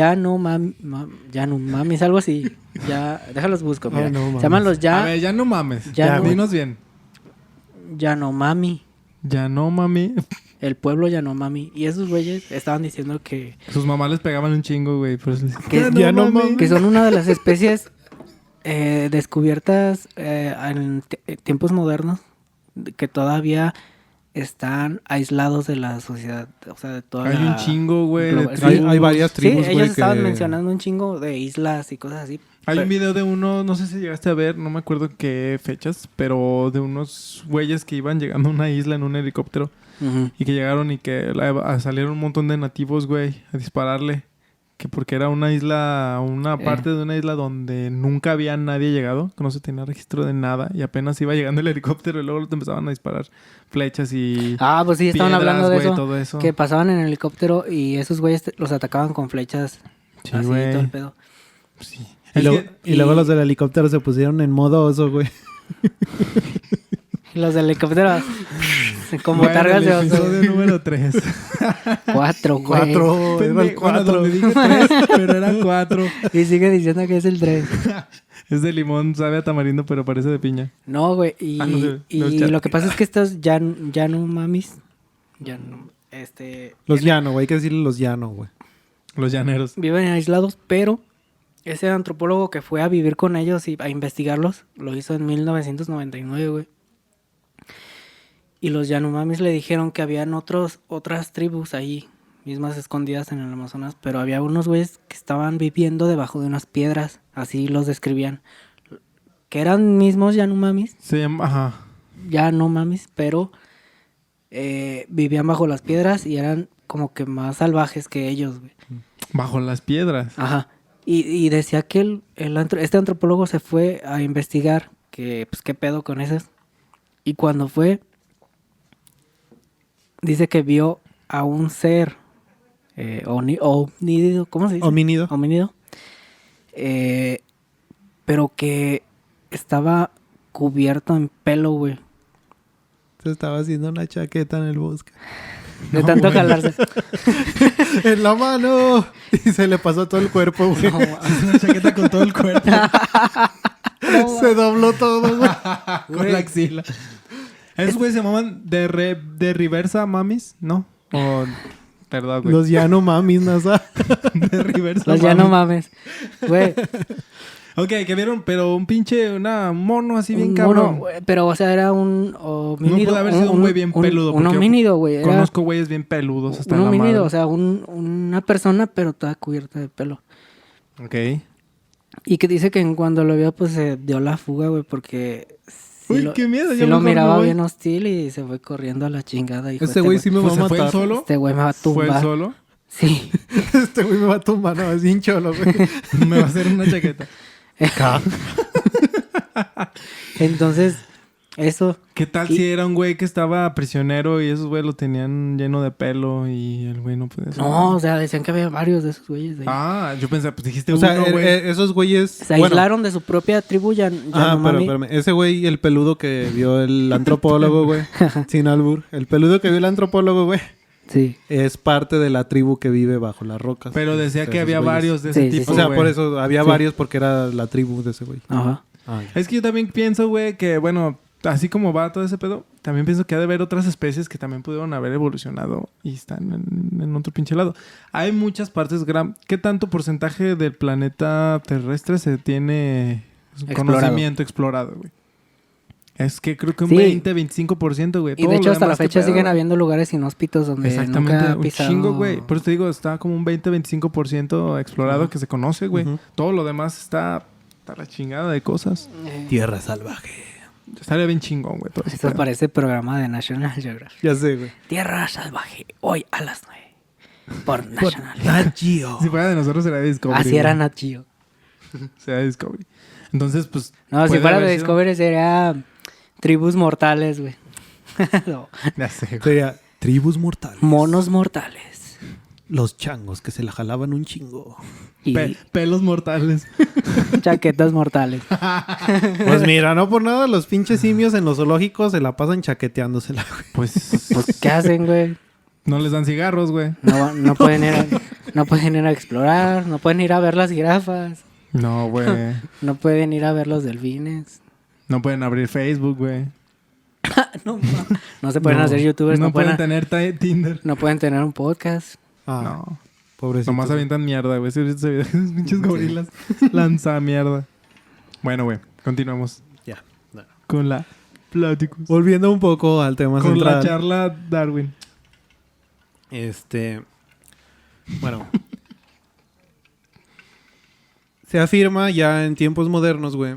Yanomamis, algo así. Ya, déjalos busco, mira. Ay, no Se llaman los A ver, ya no mames. Ya no- Dinos bien. Yanomami. Ya no mami. El pueblo Yanomami. Y esos güeyes estaban diciendo que Sus mamás les pegaban un chingo, güey. Por eso les... Que- Yanomami. que son una de las especies descubiertas en tiempos modernos que todavía están aislados de la sociedad, o sea, de toda Hay la un chingo, güey. de global- tribus. Hay varias Sí, tribus, ellos güey, estaban que- mencionando un chingo de islas y cosas así. Hay Pero- un video de uno, no sé si llegaste a ver, no me acuerdo qué fechas, pero de unos güeyes que iban llegando a una isla en un helicóptero Ujú. y que llegaron y que salieron un montón de nativos, güey, a dispararle. Que porque era una isla, una parte de una isla donde nunca había nadie llegado, que no se tenía registro de nada y apenas iba llegando el helicóptero y luego te empezaban a disparar flechas y Ah, pues sí, estaban piedras, hablando de güey, eso, todo eso. que pasaban en el helicóptero y esos güeyes los atacaban con flechas. Sí, así, güey. todo el pedo. Sí. Y Es luego, que- y luego los del helicóptero se pusieron en modo oso, güey. Y los del helicóptero como bueno, targas de el oso. episodio número 3. 4, güey. 4, era el 4. Donde dije 3, pero eran 4. Y sigue diciendo que es el 3. Es de limón, sabe a tamarindo, pero parece de piña. No, güey. Y, Ah, no sé, y no es chat. lo que pasa es que estos ya no mamis. Los llano, güey. Hay que decirle los llano, güey. Los llaneros. Viven aislados, pero ese antropólogo que fue a vivir con ellos y a investigarlos, lo hizo en 1999, güey. Y los Yanomamis le dijeron que habían otras tribus ahí, mismas escondidas en el Amazonas, pero había unos güeyes que estaban viviendo debajo de unas piedras, así los describían. Que eran mismos Yanomamis, Se llama, ajá. Yanomamis, pero vivían bajo las piedras y eran como que más salvajes que ellos, güey. Bajo las piedras. Ajá. Y decía que este antropólogo se fue a investigar que, pues, qué pedo con esas. Y cuando fue, dice que vio a un ser omnídeo, ¿cómo se dice? Homínido. Homínido. Pero que estaba cubierto en pelo, güey. Se estaba haciendo una chaqueta en el bosque. De No, tanto güey. jalarse. ¡En la mano! Y se le pasó todo el cuerpo, güey. No, Es una chaqueta con todo el cuerpo. Se dobló todo, güey. Con la axila. ¿Esos güeyes se llamaban de reversa mamis? ¿No? O... Perdón, güey. Los llano mamis, NASA. de reversa los ya no mames. Güey. Ok, que vieron, pero un pinche, un mono así bien Un cabrón. mono, güey, pero, o sea, era un homínido. puede haber sido un güey bien peludo, Un porque homínido, güey. Era Conozco güeyes bien peludos hasta un en la homínido, madre. o sea, una persona, pero toda cubierta de pelo. Ok. Y que dice que en cuando lo vio, pues se dio la fuga, güey, porque... Uy, qué miedo, Sí yo lo mejor me miraba voy. bien hostil y se fue corriendo a la chingada. Y Este güey sí me va Pues a se fue el matar. solo. Este güey me va a Fue el tumbar. solo. Sí. Este güey me va a tumbar, no, es bien cholo, güey. Me va a hacer una chaqueta. Entonces, eso... ¿Qué tal Y- si era un güey que estaba prisionero y esos güeyes lo tenían lleno de pelo y el güey no podía hacer No, nada? o sea, decían que había varios de esos güeyes. Ahí. Ah, yo pensé, pues dijiste O sea, uno, güey. esos güeyes... Se aislaron de su propia tribu, ya pero Yanomami. espérame. Ese güey, el peludo que vio el antropólogo, güey. Sin albur. El peludo que vio el antropólogo, güey. Sí. Es parte de la tribu que vive bajo las rocas. Pero decía De que esos había güeyes. varios de ese Sí, sí, tipo, O sea, güey. por eso había Sí. varios porque era la tribu de ese güey. Ajá. Ah, ya. Es que yo también pienso, güey, que bueno, así como va todo ese pedo, también pienso que ha de haber otras especies que también pudieron haber evolucionado y están en otro pinche lado. Hay muchas partes, ¿qué tanto porcentaje del planeta terrestre se tiene Explorado. conocimiento explorado, güey? Es que creo que un Sí. 20-25%, güey. Y Todo de lo hecho, hasta la demás, ¿qué fecha pedo? siguen habiendo lugares inhóspitos donde Exactamente, nunca ha un pisado... chingo, güey. Por eso te digo, está como un 20-25% explorado Ujú. que se conoce, güey. Ujú. Todo lo demás está la chingada de cosas. Tierra salvaje. Estaría bien chingón, güey. todo ese Esto pedo. parece programa de National Geographic. Ya sé, güey. Tierra salvaje, hoy a las 9. Por National Geographic. Nat Geo. Si fuera de nosotros sería Discovery. Así era güey. Nat Geo. Sería Discovery. Entonces, pues... No, si puede fuera de haber sido- Discovery sería Tribus Mortales, güey. No, Ya sé, güey. Sería tribus mortales. Monos Mortales. Los changos que se la jalaban un chingo. Y Pelos mortales. chaquetas mortales. Pues mira, no por nada, los pinches simios en los zoológicos se la pasan chaqueteándosela, güey. Pues... Pues, ¿qué hacen, güey? No les dan cigarros, güey. No pueden ir a explorar, no pueden ir a ver las jirafas, No, güey. no pueden ir a ver los delfines. No pueden abrir Facebook, güey. No se pueden hacer youtubers, No pueden tener Tinder. no pueden tener un podcast. No. Pobrecito. Nomás avientan mierda, güey. Esos pinches gorilas lanza mierda. Bueno, güey. Continuamos Ya. Bueno. con la plática. Volviendo un poco al tema Con central. la charla Darwin. Bueno. Se afirma ya en tiempos modernos, güey,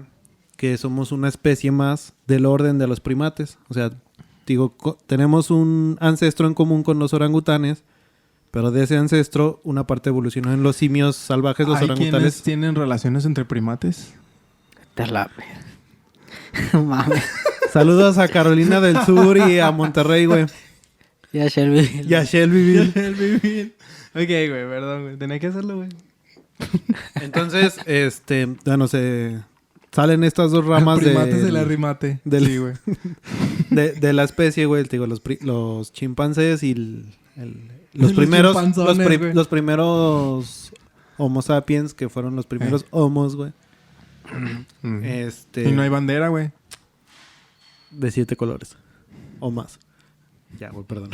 que somos una especie más del orden de los primates. O sea, digo, tenemos un ancestro en común con los orangutanes, pero de ese ancestro una parte evolucionó en los simios salvajes, los ¿Hay quienes orangutanes. tienen relaciones entre primates? Te la... Mames. Saludos a Carolina del Sur y a Monterrey, güey. Y a Shelby. Y a Shelbyville. El vivir. Ok, güey, perdón, güey. Tenía que hacerlo, güey. Entonces, bueno, se salen estas dos ramas primates del arrimate. del- Sí, güey. de la especie, güey. Te digo, los chimpancés y los Los primeros chimpanzones, güey. los primeros Homo sapiens, que fueron los primeros homos, güey. Y no hay bandera, güey. De 7 colores o más. Ya, güey, perdón.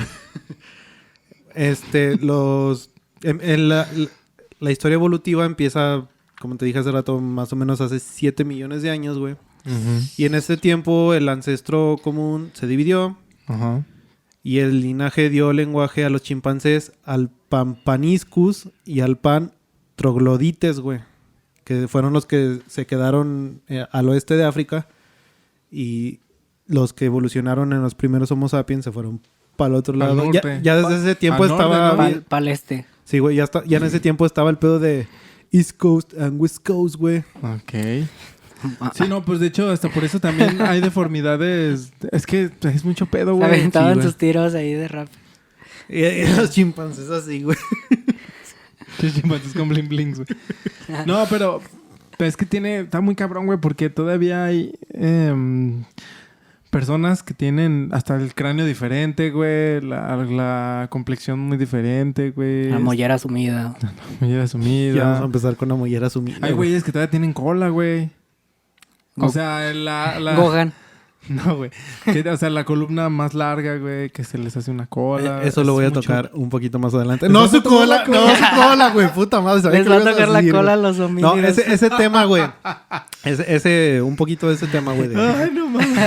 En la historia evolutiva empieza, como te dije hace rato, más o menos hace 7 millones de años, güey. Y en ese tiempo el ancestro común se dividió Ajá. y el linaje dio lenguaje a los chimpancés, al Pampaniscus y al Pan troglodites, güey. Que fueron los que se quedaron al oeste de África y los que evolucionaron en los primeros Homo sapiens se fueron para el otro Al lado. norte. Ya desde ese tiempo Al norte, estaba... ¿no? Pa'l este. Sí, güey, ya en ese tiempo estaba el pedo de East Coast and West Coast, güey. Ok. Sí, no, pues de hecho, hasta por eso también hay deformidades. Es que es mucho pedo, Se güey. aventaban Sí, güey. sus tiros ahí de rap. Y los chimpancés así, güey. Qué chimpancés con bling blings, güey. No, pero es que está muy cabrón, güey, porque todavía hay personas que tienen hasta el cráneo diferente, güey, la complexión muy diferente, güey. La mollera sumida. Mollera Ya vamos a sumida. empezar con la mollera sumida. Hay güey. güeyes que todavía tienen cola, güey. O Go- sea, Gohan. No, güey. O sea, la columna más larga, güey, que se les hace una cola. Eso lo Es voy a mucho- tocar un poquito más adelante. ¿Les No vas a su tomar cola, la cola? no su cola, güey. Puta madre. sabía Les que va a lo ibas tocar la decir, cola a güey. los homínidos. No, ese tema, güey. Un poquito de ese tema, güey. Ay, no mames.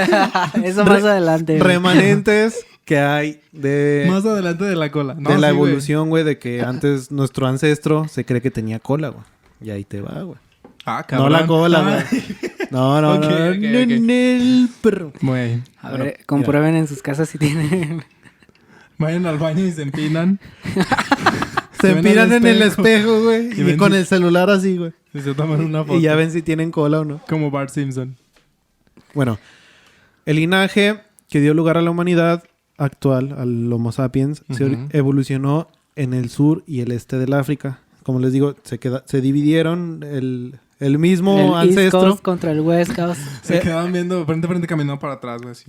Eso más adelante. güey. Remanentes que hay de Más adelante de la cola. No, la sí, güey. evolución, güey, de que antes nuestro ancestro se cree que tenía cola, güey. Y ahí te va, güey. Ah, No cabrón. la cola, güey. No, no, Ok, no. ok, no, ok. en el perro. Güey. A Bueno, ver, comprueben en sus casas si tienen. Vayan al baño y se empinan. Se ven al empinan en el espejo. espejo, güey. Y Y ven con si- el celular así, güey. Y se toman una foto. Y ya ven si tienen cola o no. Como Bart Simpson. Bueno, el linaje que dio lugar a la humanidad actual, al Homo sapiens, Ujú. evolucionó en el sur y el este del África. Como les digo, se dividieron el mismo El East ancestro. Coast contra el West Coast. Se quedaban viendo frente a frente caminando para atrás, güey. Así,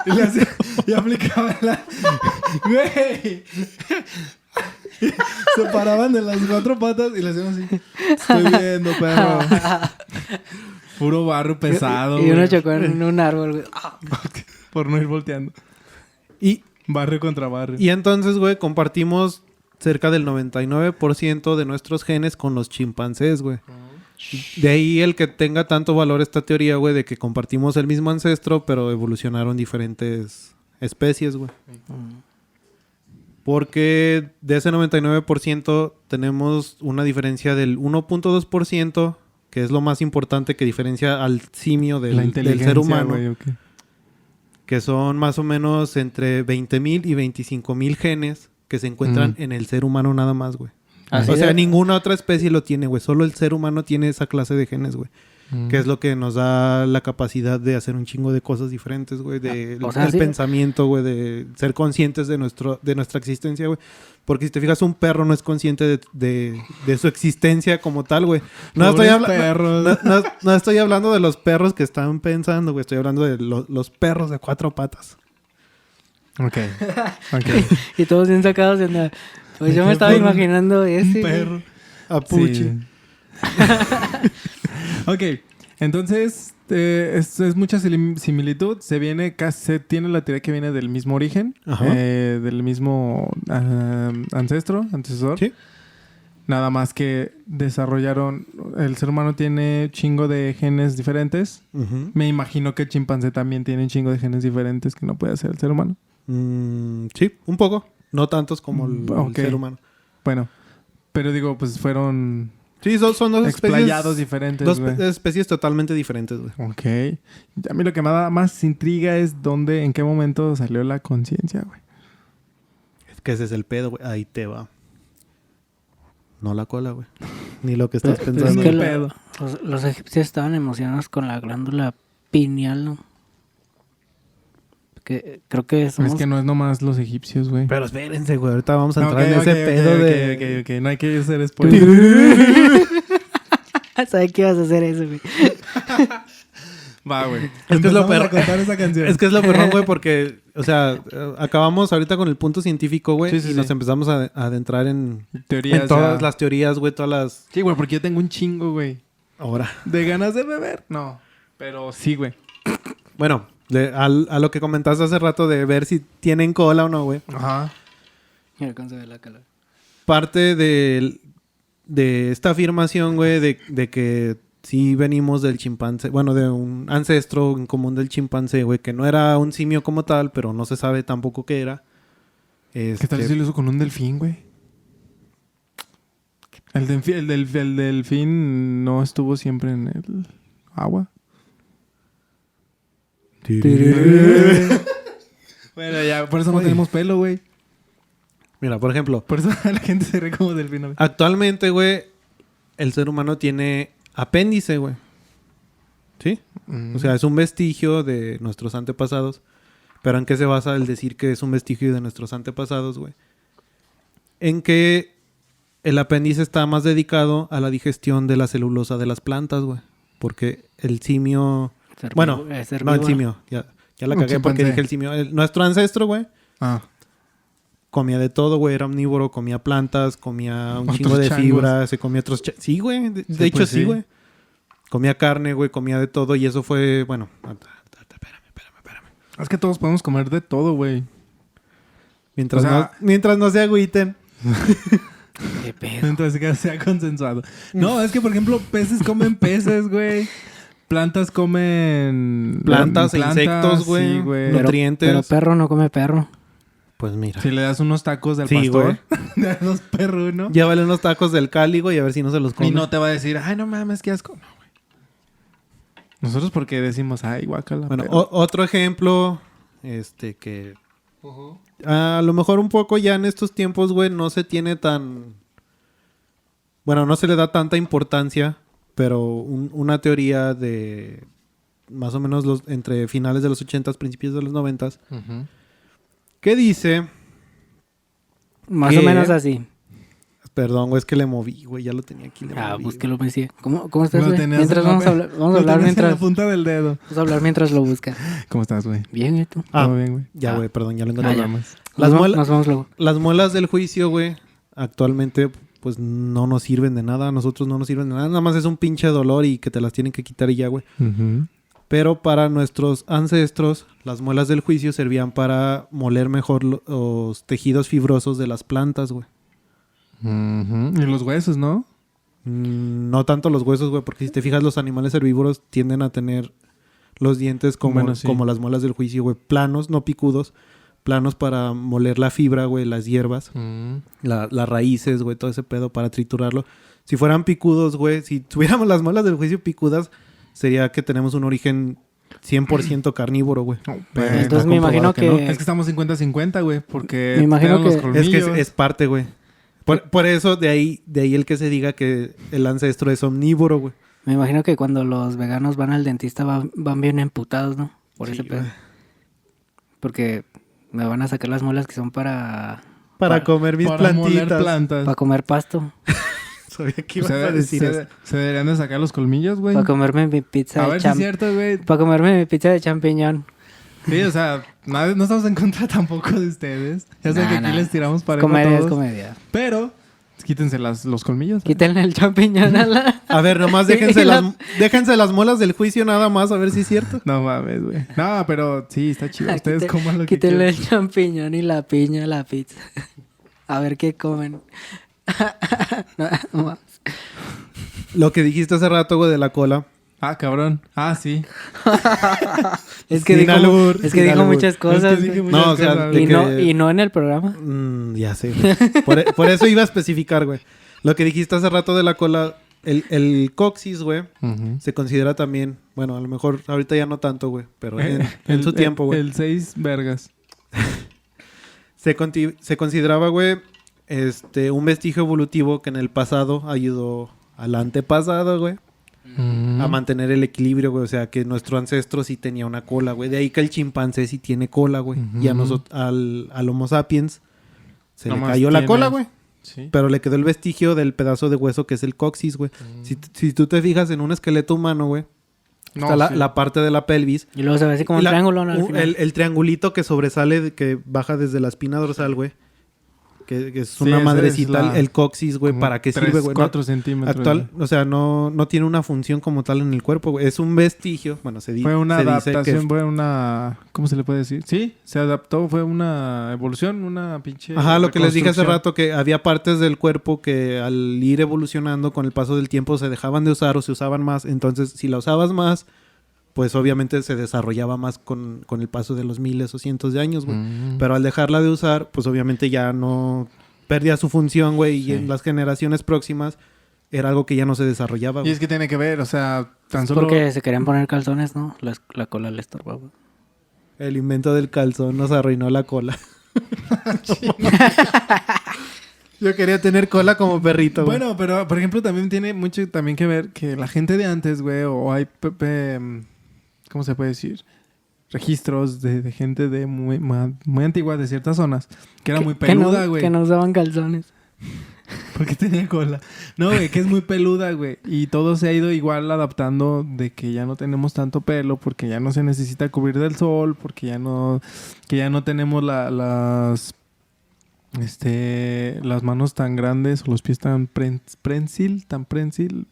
güey. y aplicaba la... Güey. Se paraban de las 4 patas y le hacían así. Estoy viendo, perro. Puro barro pesado, Y uno güey. chocó en un árbol, güey. Por no ir volteando. Y Barrio contra barrio. Y entonces, güey, compartimos cerca del 99% de nuestros genes con los chimpancés, güey. De ahí el que tenga tanto valor esta teoría, güey, de que compartimos el mismo ancestro, pero evolucionaron diferentes especies, güey. Porque de ese 99% tenemos una diferencia del 1.2%, que es lo más importante que diferencia al simio La del inteligencia, ser humano. güey, ok. Que son más o menos entre 20,000 y 25,000 genes que se encuentran en el ser humano nada más, güey. Así O sea, de- ninguna otra especie lo tiene, güey. Solo el ser humano tiene esa clase de genes, güey. Que es lo que nos da la capacidad de hacer un chingo de cosas diferentes, güey. O sea, el sí. pensamiento, güey. De ser conscientes de nuestra existencia, güey. Porque si te fijas, un perro no es consciente de su existencia como tal, güey. No estoy, Pobres perros. no estoy hablando de los perros que están pensando, güey. Estoy hablando de los perros de 4 patas. Ok. Ok. Y todos bien sacados de nada. Pues yo me ¿Qué estaba fue? imaginando ese. Un perro. Apuche. Sí. Ok. Entonces, es mucha similitud. Se tiene la teoría que viene del mismo origen. Ajá. Del mismo antecesor. Sí. Nada más que desarrollaron... El ser humano tiene chingo de genes diferentes. Ujú. Me imagino que el chimpancé también tiene un chingo de genes diferentes que no puede hacer el ser humano. Sí, un poco. No tantos como el Ok. ser humano. Bueno, pero digo, pues fueron Sí, son dos explayados especies. diferentes, Dos güey. especies totalmente diferentes, güey. Ok. A mí lo que me da más intriga es en qué momento salió la conciencia, güey. Es que ese es el pedo, güey. Ahí te va. No la cola, güey. Ni lo que estás Pero pensando. es que Ni pedo. los egipcios estaban emocionados con la glándula pineal, ¿no? Que creo que somos... Es que no es nomás los egipcios, güey. Pero espérense, güey. Ahorita vamos a Ok, entrar en ese ok, pedo ok, de... ok. No hay que hacer spoiler. Sabía que ibas a hacer eso, güey. Va, güey. Es que es lo Empezamos peor. a contar esa canción. Es que es lo perrón, güey, porque... O sea, acabamos ahorita con el punto científico, güey. Sí, sí, y sí. nos empezamos a adentrar en Teorías todas ya. las teorías, güey. Todas las... Sí, güey, porque yo tengo un chingo, güey. Ahora. ¿De ganas de beber? No. Pero sí, güey. Bueno, a lo que comentaste hace rato de ver si tienen cola o no, güey. Ajá. Mira cómo se ve la calor. Parte de esta afirmación, güey, de que sí venimos del chimpancé, bueno, de un ancestro en común del chimpancé, güey, que no era un simio como tal, pero no se sabe tampoco qué era. ¿Qué tal si lo hizo con un delfín, güey? El delfín no estuvo siempre en el agua. Bueno, ya, por eso no Oye. tenemos pelo, güey. Mira, por ejemplo, Por eso la gente se ríe como delfín. güey. actualmente, güey, el ser humano tiene apéndice, güey. ¿Sí? O sea, es un vestigio de nuestros antepasados. Pero ¿en qué se basa el decir que es un vestigio de nuestros antepasados, güey? En que el apéndice está más dedicado a la digestión de la celulosa de las plantas, güey. Porque el simio... Bueno, no el simio. Ya la Un cagué porque chimpancé. dije el simio. Nuestro ancestro, güey, Ah, comía de todo, güey. Era omnívoro, comía plantas, comía un Otros chingo de changos. fibra, se comía otros... Sí, güey. De hecho, pues sí, sí. güey. Comía carne, güey, comía de todo. Y eso fue, bueno... Espérame. es que todos podemos comer de todo, güey. Mientras, O sea- mientras no se agüiten. Qué pedo. Entonces que sea consensuado. No, es que, por ejemplo, peces comen peces, güey. Plantas comen... Plantas e insectos, güey. Sí, güey. Nutrientes. Pero perro no come perro. Pues mira. Si le das unos tacos del Sí, pastor, le das dos perros, ¿no? Llévale unos tacos del Cali, güey, y a ver si no se los come. Y no te va a decir, ay, no mames, qué asco. No, güey. Nosotros porque decimos, ay, guácala. Bueno, pero- otro ejemplo, que... A lo mejor un poco ya en estos tiempos, güey, no se tiene tan... Bueno, no se le da tanta importancia, pero una teoría de más o menos entre finales de los 80s, principios de los 90s, Ujú. que dice... Más ¿Qué? o menos así. Perdón, güey, es que le moví, güey, ya lo tenía aquí. Le Ah, moví, búsquelo, Messi. ¿Cómo estás, Lo güey? tenías Mientras en la vamos a hablar, Lo vamos a hablar tenías en mientras... la punta del dedo. Vamos a hablar mientras lo busca. ¿Cómo estás, güey? Bien, ¿y tú? Ah, ¿Todo bien, güey? Ya, Ah. güey, perdón, ya lo encontré. Ah, ya. Vamos. Nos vamos luego. Las muelas del juicio, güey, actualmente pues no nos sirven de nada. A nosotros no nos sirven de nada. Nada más es un pinche dolor y que te las tienen que quitar y ya, güey. Ujú. Pero para nuestros ancestros, las muelas del juicio servían para moler mejor los tejidos fibrosos de las plantas, güey. Ujú. Y los huesos, ¿no? No tanto los huesos, güey, porque si te fijas, los animales herbívoros tienden a tener los dientes como, Bueno, sí. como las muelas del juicio, güey. Planos, no picudos. Planos para moler la fibra, güey, las hierbas. Las raíces, güey, todo ese pedo para triturarlo. Si fueran picudos, güey, si tuviéramos las muelas del juicio picudas, sería que tenemos un origen 100% carnívoro, güey. Pero Entonces está me imagino comprobado que... Es que estamos 50-50, güey, porque Me imagino tenemos los que- Es colmillos. que es parte, güey. Por eso de ahí el que se diga que el ancestro es omnívoro, güey. Me imagino que cuando los veganos van al dentista van bien emputados, ¿no? Por Sí, ese pedo. güey. Porque me van a sacar las muelas que son para Para comer mis Para moler plantitas. plantas. comer pasto. Sabía que O ibas sea, a decir eso. se deberían de sacar los colmillos, güey. Para comerme mi pizza A de ver si es cierto, güey. Para comerme mi pizza de champiñón. Sí, o sea, no estamos en contra tampoco de ustedes. Ya saben que aquí les tiramos para Comedia es todos. comedia. Pero quítense los colmillos. Quítenle el champiñón a la... A ver, nomás déjense las muelas del juicio nada más, a ver si es cierto. No mames, güey. No, pero sí, está chido. Ustedes coman lo que Quítenle quieran. el champiñón y la piña a la pizza. A ver qué comen. No más. Lo que dijiste hace rato, güey, de la cola. Ah, cabrón. Ah, sí. Es que Sin dijo, albur, es sin que dijo albur. muchas cosas. Es que dije güey. muchas No, o sea, cosas. de Y no en el programa. Ya sé. Por eso iba a especificar, güey. Lo que dijiste hace rato de la cola, el coxis, güey, Ujú. se considera también, bueno, a lo mejor ahorita ya no tanto, güey, pero en su tiempo, güey. El 6 vergas. Se consideraba, güey, un vestigio evolutivo que en el pasado ayudó al antepasado, güey, a mantener el equilibrio, güey. O sea, que nuestro ancestro sí tenía una cola, güey. De ahí que el chimpancé sí tiene cola, güey. Y a nosotros, al Homo sapiens, se le Nomás cayó la tiene- cola, güey. Sí. Pero le quedó el vestigio del pedazo de hueso que es el coxis, güey. Si tú te fijas en un esqueleto humano, güey, No, está sí. la parte de la pelvis. Y luego se ve así como Y un la- triángulo, ¿no? Al final. el triangulito que sobresale, que baja desde la espina dorsal, güey. Que es Sí, una esa madrecita, es la- el coxis, güey. Como ¿Para qué 3, sirve, güey? 4 centímetros. Actual, o sea, no tiene una función como tal en el cuerpo, güey. Es un vestigio. Bueno, Fue una se dice adaptación, que fue una... ¿Cómo se le puede decir? Sí, se adaptó, fue una evolución, una pinche... Ajá, lo que les dije hace reconstrucción. rato, que había partes del cuerpo que al ir evolucionando con el paso del tiempo se dejaban de usar o se usaban más. Entonces, si la usabas más, pues obviamente se desarrollaba más con el paso de los miles o cientos de años, güey. Pero al dejarla de usar, pues obviamente ya no perdía su función, güey. Sí. Y en las generaciones próximas era algo que ya no se desarrollaba, Y güey. es que tiene que ver, o sea, tan Es solo... porque se querían poner calzones, ¿no? La cola le estorbaba. El invento del calzón nos arruinó la cola. Yo quería tener cola como perrito, güey. Bueno, pero por ejemplo también tiene mucho también que ver que la gente de antes, güey, o hay, ¿cómo se puede decir? Registros de gente de muy antigua de ciertas zonas, que era muy peluda, güey. Que no usaban calzones. Porque tenía cola. No, güey, que es muy peluda, güey. Y todo se ha ido igual adaptando de que ya no tenemos tanto pelo, porque ya no se necesita cubrir del sol, porque ya no tenemos las manos tan grandes o los pies tan prensil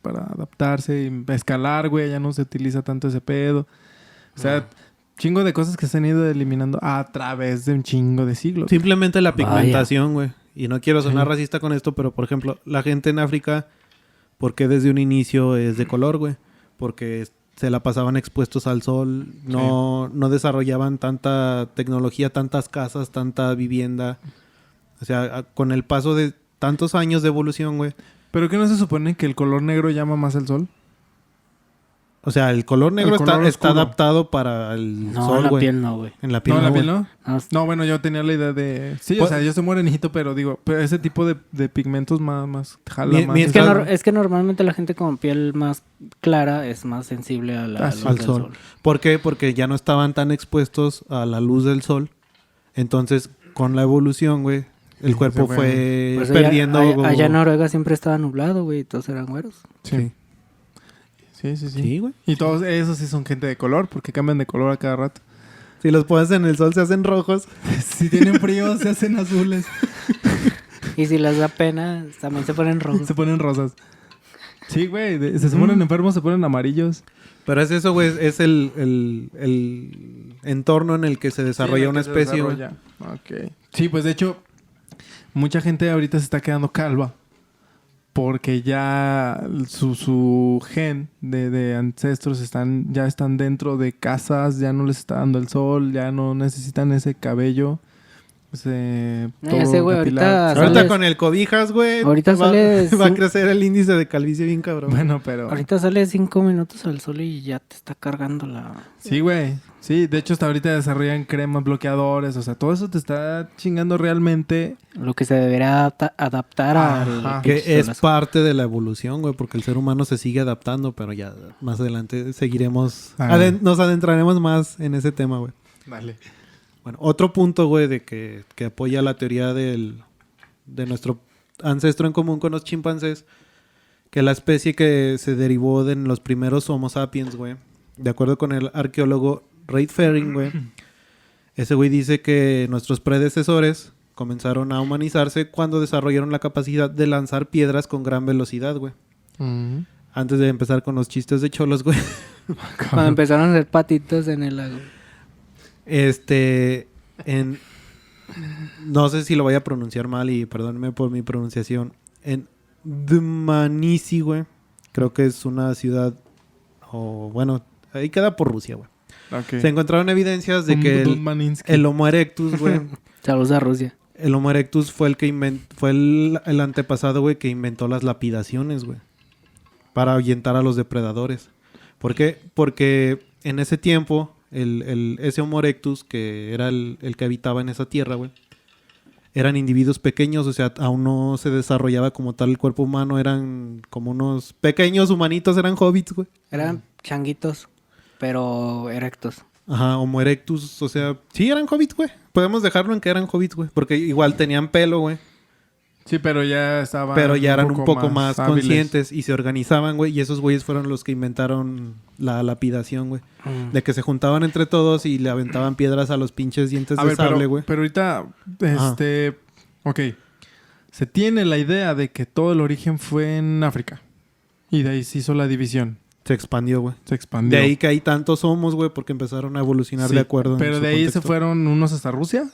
para adaptarse y escalar, güey. Ya no se utiliza tanto ese pedo. O sea, chingo de cosas que se han ido eliminando a través de un chingo de siglos. Simplemente la Vaya. pigmentación, güey. Y no quiero sonar Sí. racista con esto, pero por ejemplo, la gente en África, ¿por qué desde un inicio es de color, güey? Porque se la pasaban expuestos al sol, no desarrollaban tanta tecnología, tantas casas, tanta vivienda. O sea, con el paso de tantos años de evolución, güey. ¿Pero qué no se supone que el color negro llama más el sol? O sea, el color negro El color está oscuro. adaptado para el No, sol, la güey. piel no, güey. En la piel, No, la güey. piel no. No, No, bueno, yo tenía la idea de... Sí, o Pues- sea, yo soy morenito, pero digo, pero ese tipo de pigmentos más jala más. Es que, Mientras- es que normalmente la gente con piel más clara es más sensible a la luz sí. del Al sol. ¿Por qué? Porque ya no estaban tan expuestos a la luz del sol. Entonces, con la evolución, güey, el cuerpo se fue Pues perdiendo... allá en Noruega siempre estaba nublado, güey, y todos eran güeros. Sí. Sí, sí, sí. Sí, güey. Y todos esos sí son gente de color, porque cambian de color a cada rato. Si los pones en el sol se hacen rojos. Si tienen frío, se hacen azules. Y si les da pena, también se ponen rojos. Se ponen rosas. Sí, güey. Se ponen enfermos, se ponen amarillos. Pero es eso, güey. Es el entorno en el que se desarrolla Sí, una que se especie, güey. desarrolla. Ok. Sí, pues de hecho, mucha gente ahorita se está quedando calva. Porque ya su gen de ancestros ya están dentro de casas, ya no les está dando el sol, ya no necesitan ese cabello. Ya sé, güey, ahorita- Ahorita sales- con el cobijas, güey. ahorita va, sales- va a crecer el índice de calvicie bien cabrón. Bueno, pero... Ahorita sale 5 minutos al sol y ya te está cargando la... Sí, güey. Sí, de hecho hasta ahorita desarrollan cremas bloqueadores. O sea, todo eso te está chingando realmente. Lo que se debería adaptar Ajá. al... Que pinche es solazo. parte de la evolución, güey, porque el ser humano se sigue adaptando, pero ya más adelante seguiremos, nos adentraremos más en ese tema, güey. Vale. Bueno, otro punto, güey, de que apoya la teoría de nuestro ancestro en común con los chimpancés, que la especie que se derivó de los primeros Homo sapiens, güey, de acuerdo con el arqueólogo Reid Ferring, güey, Ese güey dice que nuestros predecesores comenzaron a humanizarse cuando desarrollaron la capacidad de lanzar piedras con gran velocidad, güey. Mm. Antes de empezar con los chistes de cholos, güey. Cuando empezaron a hacer patitos en el lago. No sé si lo voy a pronunciar mal y perdónenme por mi pronunciación. En Dmanisi, güey. Creo que es una ciudad, o bueno, ahí queda por Rusia, güey. Ok. Se encontraron evidencias de que el Homo erectus, güey. Saludos a Rusia. El Homo erectus fue el antepasado, güey, que inventó las lapidaciones, güey. Para ahuyentar a los depredadores. ¿Por qué? Porque en ese tiempo, ese Homo erectus, que era el que habitaba en esa tierra, güey, eran individuos pequeños, o sea, aún no se desarrollaba como tal el cuerpo humano, eran como unos pequeños humanitos, eran hobbits, güey. Eran changuitos, pero erectos. Ajá, Homo erectus, o sea, sí eran hobbits, güey. Podemos dejarlo en que eran hobbits, güey, porque igual tenían pelo, güey. Sí, pero ya estaban... Pero ya eran un poco más hábiles. conscientes y se organizaban, güey. Y esos güeyes fueron los que inventaron la lapidación, güey. De que se juntaban entre todos y le aventaban piedras a los pinches dientes A de ver, sable, güey. pero ahorita, ok. Se tiene la idea de que todo el origen fue en África. Y de ahí se hizo la división. Se expandió, güey. Se expandió. De ahí que hay tantos homos, güey, porque empezaron a evolucionar Sí, de acuerdo. en pero su de ahí contexto. se fueron unos hasta Rusia.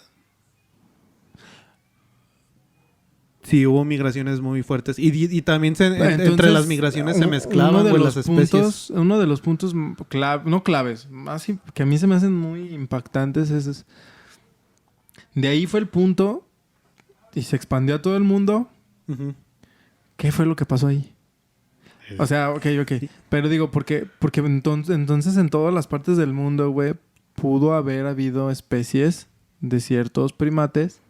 Sí, hubo migraciones muy fuertes. Y también entre Entonces, las migraciones se mezclaban, güey, las especies. Uno de los puntos no claves, más que a mí se me hacen muy impactantes es... De ahí fue el punto y se expandió a todo el mundo. Ujú. ¿Qué fue lo que pasó ahí? O sea, ok. Pero digo, porque entonces en todas las partes del mundo, güey, pudo haber habido especies de ciertos primates,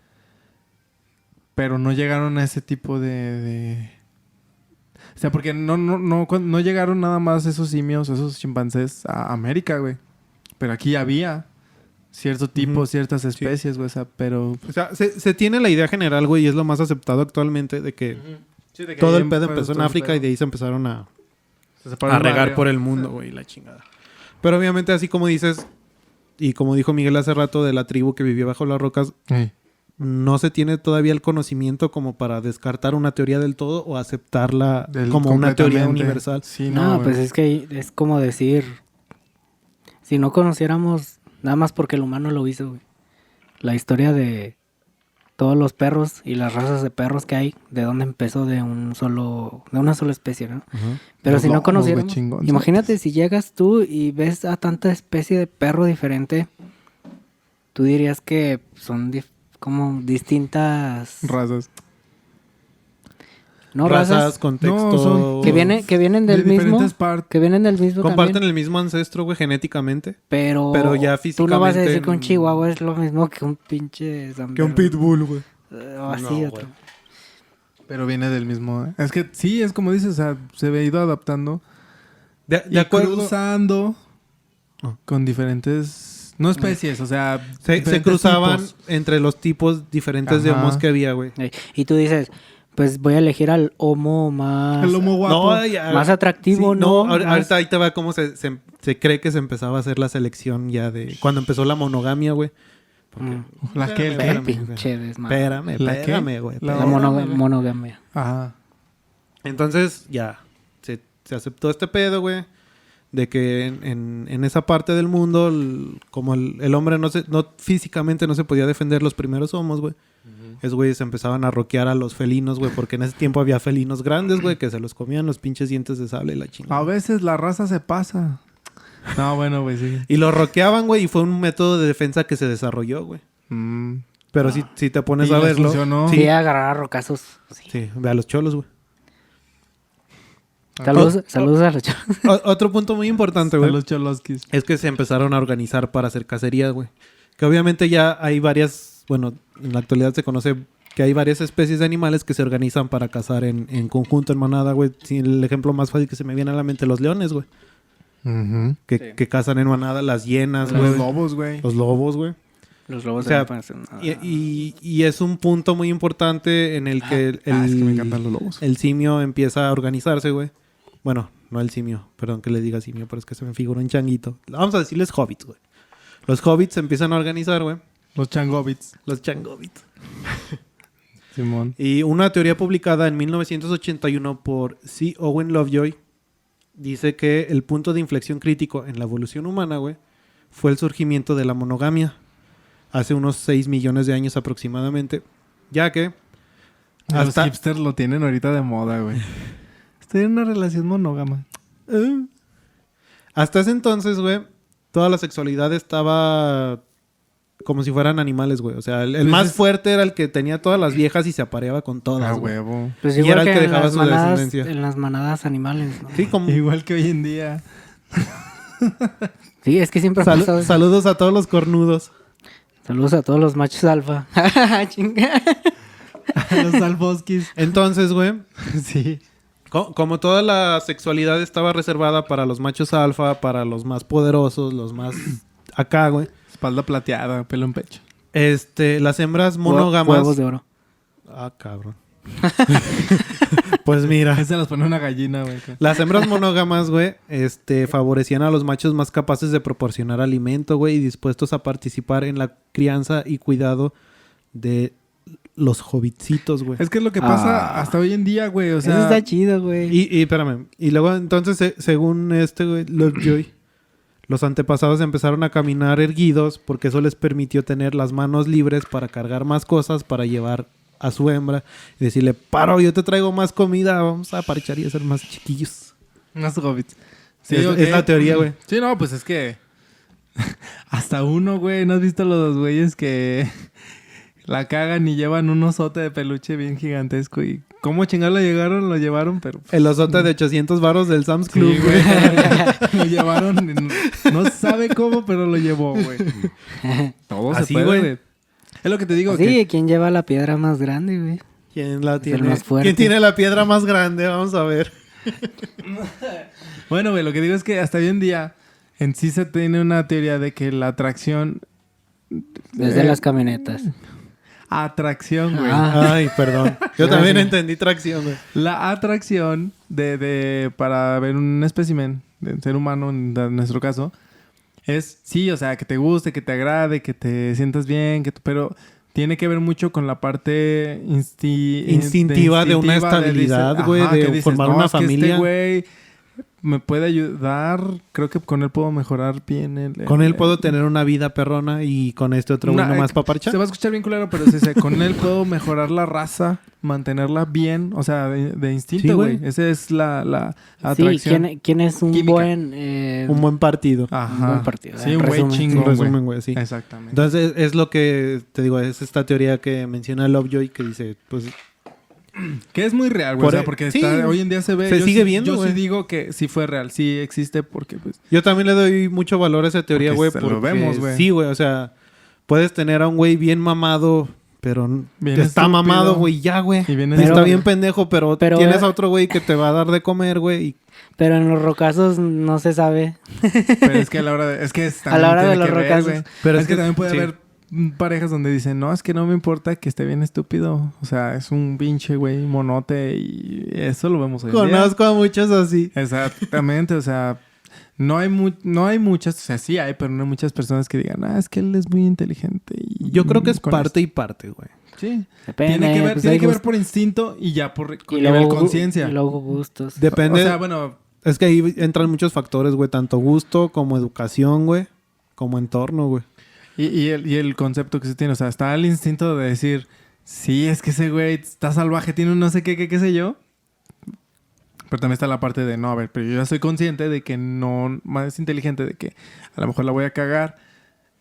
pero no llegaron a ese tipo de... O sea, porque no llegaron nada más esos simios, esos chimpancés a América, güey. Pero aquí había cierto tipo, Ujú. ciertas especies, güey, o sea, pero... O sea, se tiene la idea general, güey, y es lo más aceptado actualmente de que Sí, de que todo ahí el pedo empezó en todo el África pedo. y de ahí se empezaron a Se separó el regar barrio. por el mundo, güey, la chingada. Pero obviamente, así como dices, y como dijo Miguel hace rato de la tribu que vivía bajo las rocas, Sí. no se tiene todavía el conocimiento como para descartar una teoría del todo o aceptarla como una teoría Completamente. universal. Sí, No, güey. pues es que es como decir, si no conociéramos nada más porque el humano lo hizo, güey, la historia de todos los perros y las razas de perros que hay, de dónde empezó de una sola especie, ¿no? Ajá. Pero Los si no lobos, conociéramos, güey, chingones. imagínate si llegas tú y ves a tanta especie de perro diferente, tú dirías que son como distintas, Razas. no razas, razas, contextos. No, son- que vienen del De mismo, diferentes partes. que vienen del mismo Comparten también. el mismo ancestro, güey, genéticamente. Pero ya tú no vas a decir físicamente que un chihuahua es lo mismo que un pinche San Que un Bernardo. pitbull, güey. O así, No, otro. güey. Pero viene del mismo... Es que sí, es como dices, o sea, se ha ido adaptando. De Y acuerdo. cruzando Ah. con diferentes... No especies, o sea... Se diferentes cruzaban tipos. entre los tipos diferentes de Ajá. homos que había, güey. Y tú dices, pues voy a elegir al homo más, El homo guapo. No, ya- más atractivo, sí, ¿no? ahorita Más- ahí te va cómo se cree que se empezaba a hacer la selección ya de... Cuando empezó la monogamia, güey. ¿La qué? Qué ¿La qué? pinche desmadre. Espérame, ¿La qué? espérame, güey. La La monogamia. Ajá. Entonces, ya, se aceptó este pedo, güey, de que en esa parte del mundo, como el hombre no físicamente no se podía defender los primeros homos, güey. Esos güeyes empezaban a roquear a los felinos, güey, porque en ese tiempo había felinos grandes, güey, que se los comían los pinches dientes de sable y la chingada. A veces la raza se pasa. No, bueno, güey, sí. Y los roqueaban, güey, y fue un método de defensa que se desarrolló, güey. Mm. Pero si te pones ¿Y a les verlo... funcionó? Sí, agarrar a rocazos. Sí. Sí, ve a los cholos, güey. Saludos a los chavos. Otro punto muy importante, A güey, los choloskis. es que se empezaron a organizar para hacer cacerías, güey. Que obviamente ya hay varias, bueno, en la actualidad se conoce que hay varias especies de animales que se organizan para cazar en conjunto, en manada, güey. Sí, el ejemplo más fácil que se me viene a la mente, los leones, güey. Ujú. Que cazan en manada, las hienas, güey. Los lobos, güey. Los lobos, güey. Los lobos O sea, no pueden hacer nada. Y es un punto muy importante en el que es que me encantan los lobos. el simio empieza a organizarse, güey. Bueno, no el simio, perdón que le diga simio, pero es que se me figura un changuito. Vamos a decirles hobbits, güey. Los hobbits se empiezan a organizar, güey. Los changovits. Los changovits. Simón. Y una teoría publicada en 1981 por C. Owen Lovejoy dice que el punto de inflexión crítico en la evolución humana, güey, fue el surgimiento de la monogamia hace unos 6 millones de años aproximadamente, ya que Los hipsters lo tienen ahorita de moda, güey. Estoy en una relación monógama. hasta ese entonces, güey, toda la sexualidad estaba como si fueran animales, güey. O sea, el más fuerte era el que tenía todas las viejas y se apareaba con todas, Ah, güey. huevo. Pues Y igual era el que que en dejaba las su manadas, descendencia. en las manadas animales, ¿no? Sí, como... Igual que hoy en día. Sí, es que siempre ha pasado eso. Saludos a todos los cornudos. Saludos a todos los machos alfa. Chinga. Los alfoskis. Entonces, güey, Sí. como toda la sexualidad estaba reservada para los machos alfa, para los más poderosos, los más acá, güey. Espalda plateada, pelo en pecho. Las hembras monógamas... Huevos de oro. Ah, cabrón. Pues mira, Ese las pone una gallina, güey. las hembras monógamas, güey, favorecían a los machos más capaces de proporcionar alimento, güey, y dispuestos a participar en la crianza y cuidado de los hobbitcitos, güey. Es que es lo que pasa hasta hoy en día, güey. O Eso sea, está chido, güey. Y espérame, y luego entonces, según güey, Lovejoy, los antepasados empezaron a caminar erguidos porque eso les permitió tener las manos libres para cargar más cosas, para llevar a su hembra y decirle, paro, yo te traigo más comida, vamos a parchar y a ser más chiquillos. unos hobbits. Sí, es la teoría, güey. Sí, no, pues es que... hasta uno, güey. ¿No has visto los güeyes que la cagan y llevan un osote de peluche bien gigantesco? ¿Y cómo chingados lo llegaron? Lo llevaron, pero... El osote de 800 varos del Sam's Club, Sí, güey. Lo llevaron. No sabe cómo, pero lo llevó, güey. Todo Así, se puede, güey. güey. Es lo que te digo. Sí, Que ¿quién lleva la piedra más grande, güey? ¿Quién la el tiene? más fuerte. ¿Quién tiene la piedra más grande? Vamos a ver. Bueno, güey, lo que digo es que hasta hoy en día en sí se tiene una teoría de que la atracción... Desde las camionetas. Atracción, güey. Ay, perdón. Yo también entendí tracción, güey. La atracción para ver un espécimen de ser humano, en nuestro caso, es, sí, o sea, que te guste, que te agrade, que te sientas bien, pero tiene que ver mucho con la parte Instintiva de una estabilidad, güey, de que dices, formar no, una es que familia. este güey me puede ayudar, creo que con él puedo mejorar bien. Con él puedo tener una vida perrona y con este otro güey nomás para parchar. Se va a escuchar bien culero, pero es ese. Con él puedo mejorar la raza, mantenerla bien, o sea, de instinto, Sí, güey. güey. Esa es la Sí, atracción. ¿quién es un química. buen... Un buen partido. Ajá. un buen partido, Sí, en un güey resumen. chingón, En güey. resumen, güey, sí. Exactamente. Entonces es lo que te digo, es esta teoría que menciona Lovejoy que dice, pues Que es muy real, güey. O sea, porque sí, hoy en día se ve. se yo sigue sí- viendo, Yo güey. sí digo que sí fue real. Sí existe porque, pues... yo también le doy mucho valor a esa teoría, Porque güey, se porque lo vemos, güey. sí, güey, o sea, puedes tener a un güey bien mamado, pero Bien está estúpido. mamado, güey, ya, güey. Y viene Está Pero- bien pendejo, pero pero- tienes a otro güey que te va a dar de comer, güey, y Pero en los rocazos no se sabe. Pero es que a la hora de... Es que A la hora de tiene los que ver, rocazos. güey. Pero es que también puede sí. haber parejas donde dicen, no, es que no me importa que esté bien estúpido. O sea, es un pinche güey monote y eso lo vemos hoy en día. conozco a muchos así. Exactamente, o sea, no hay muchas, o sea, sí hay, pero no hay muchas personas que digan, es que él es muy inteligente. Y Yo creo que es con parte y parte, güey. esto". Sí. Depende. Tiene que ver, pues tiene hay que ver gust- por instinto y ya por y nivel luego conciencia. Y luego gustos. Depende. O sea, bueno, Es que ahí entran muchos factores, güey. Tanto gusto como educación, güey. Como entorno, güey. y el concepto que se tiene, o sea, está el instinto de decir, sí, es que ese güey está salvaje, tiene un no sé qué sé yo. Pero también está la parte de, no, a ver, pero yo ya soy consciente de que no, más inteligente, de que a lo mejor la voy a cagar.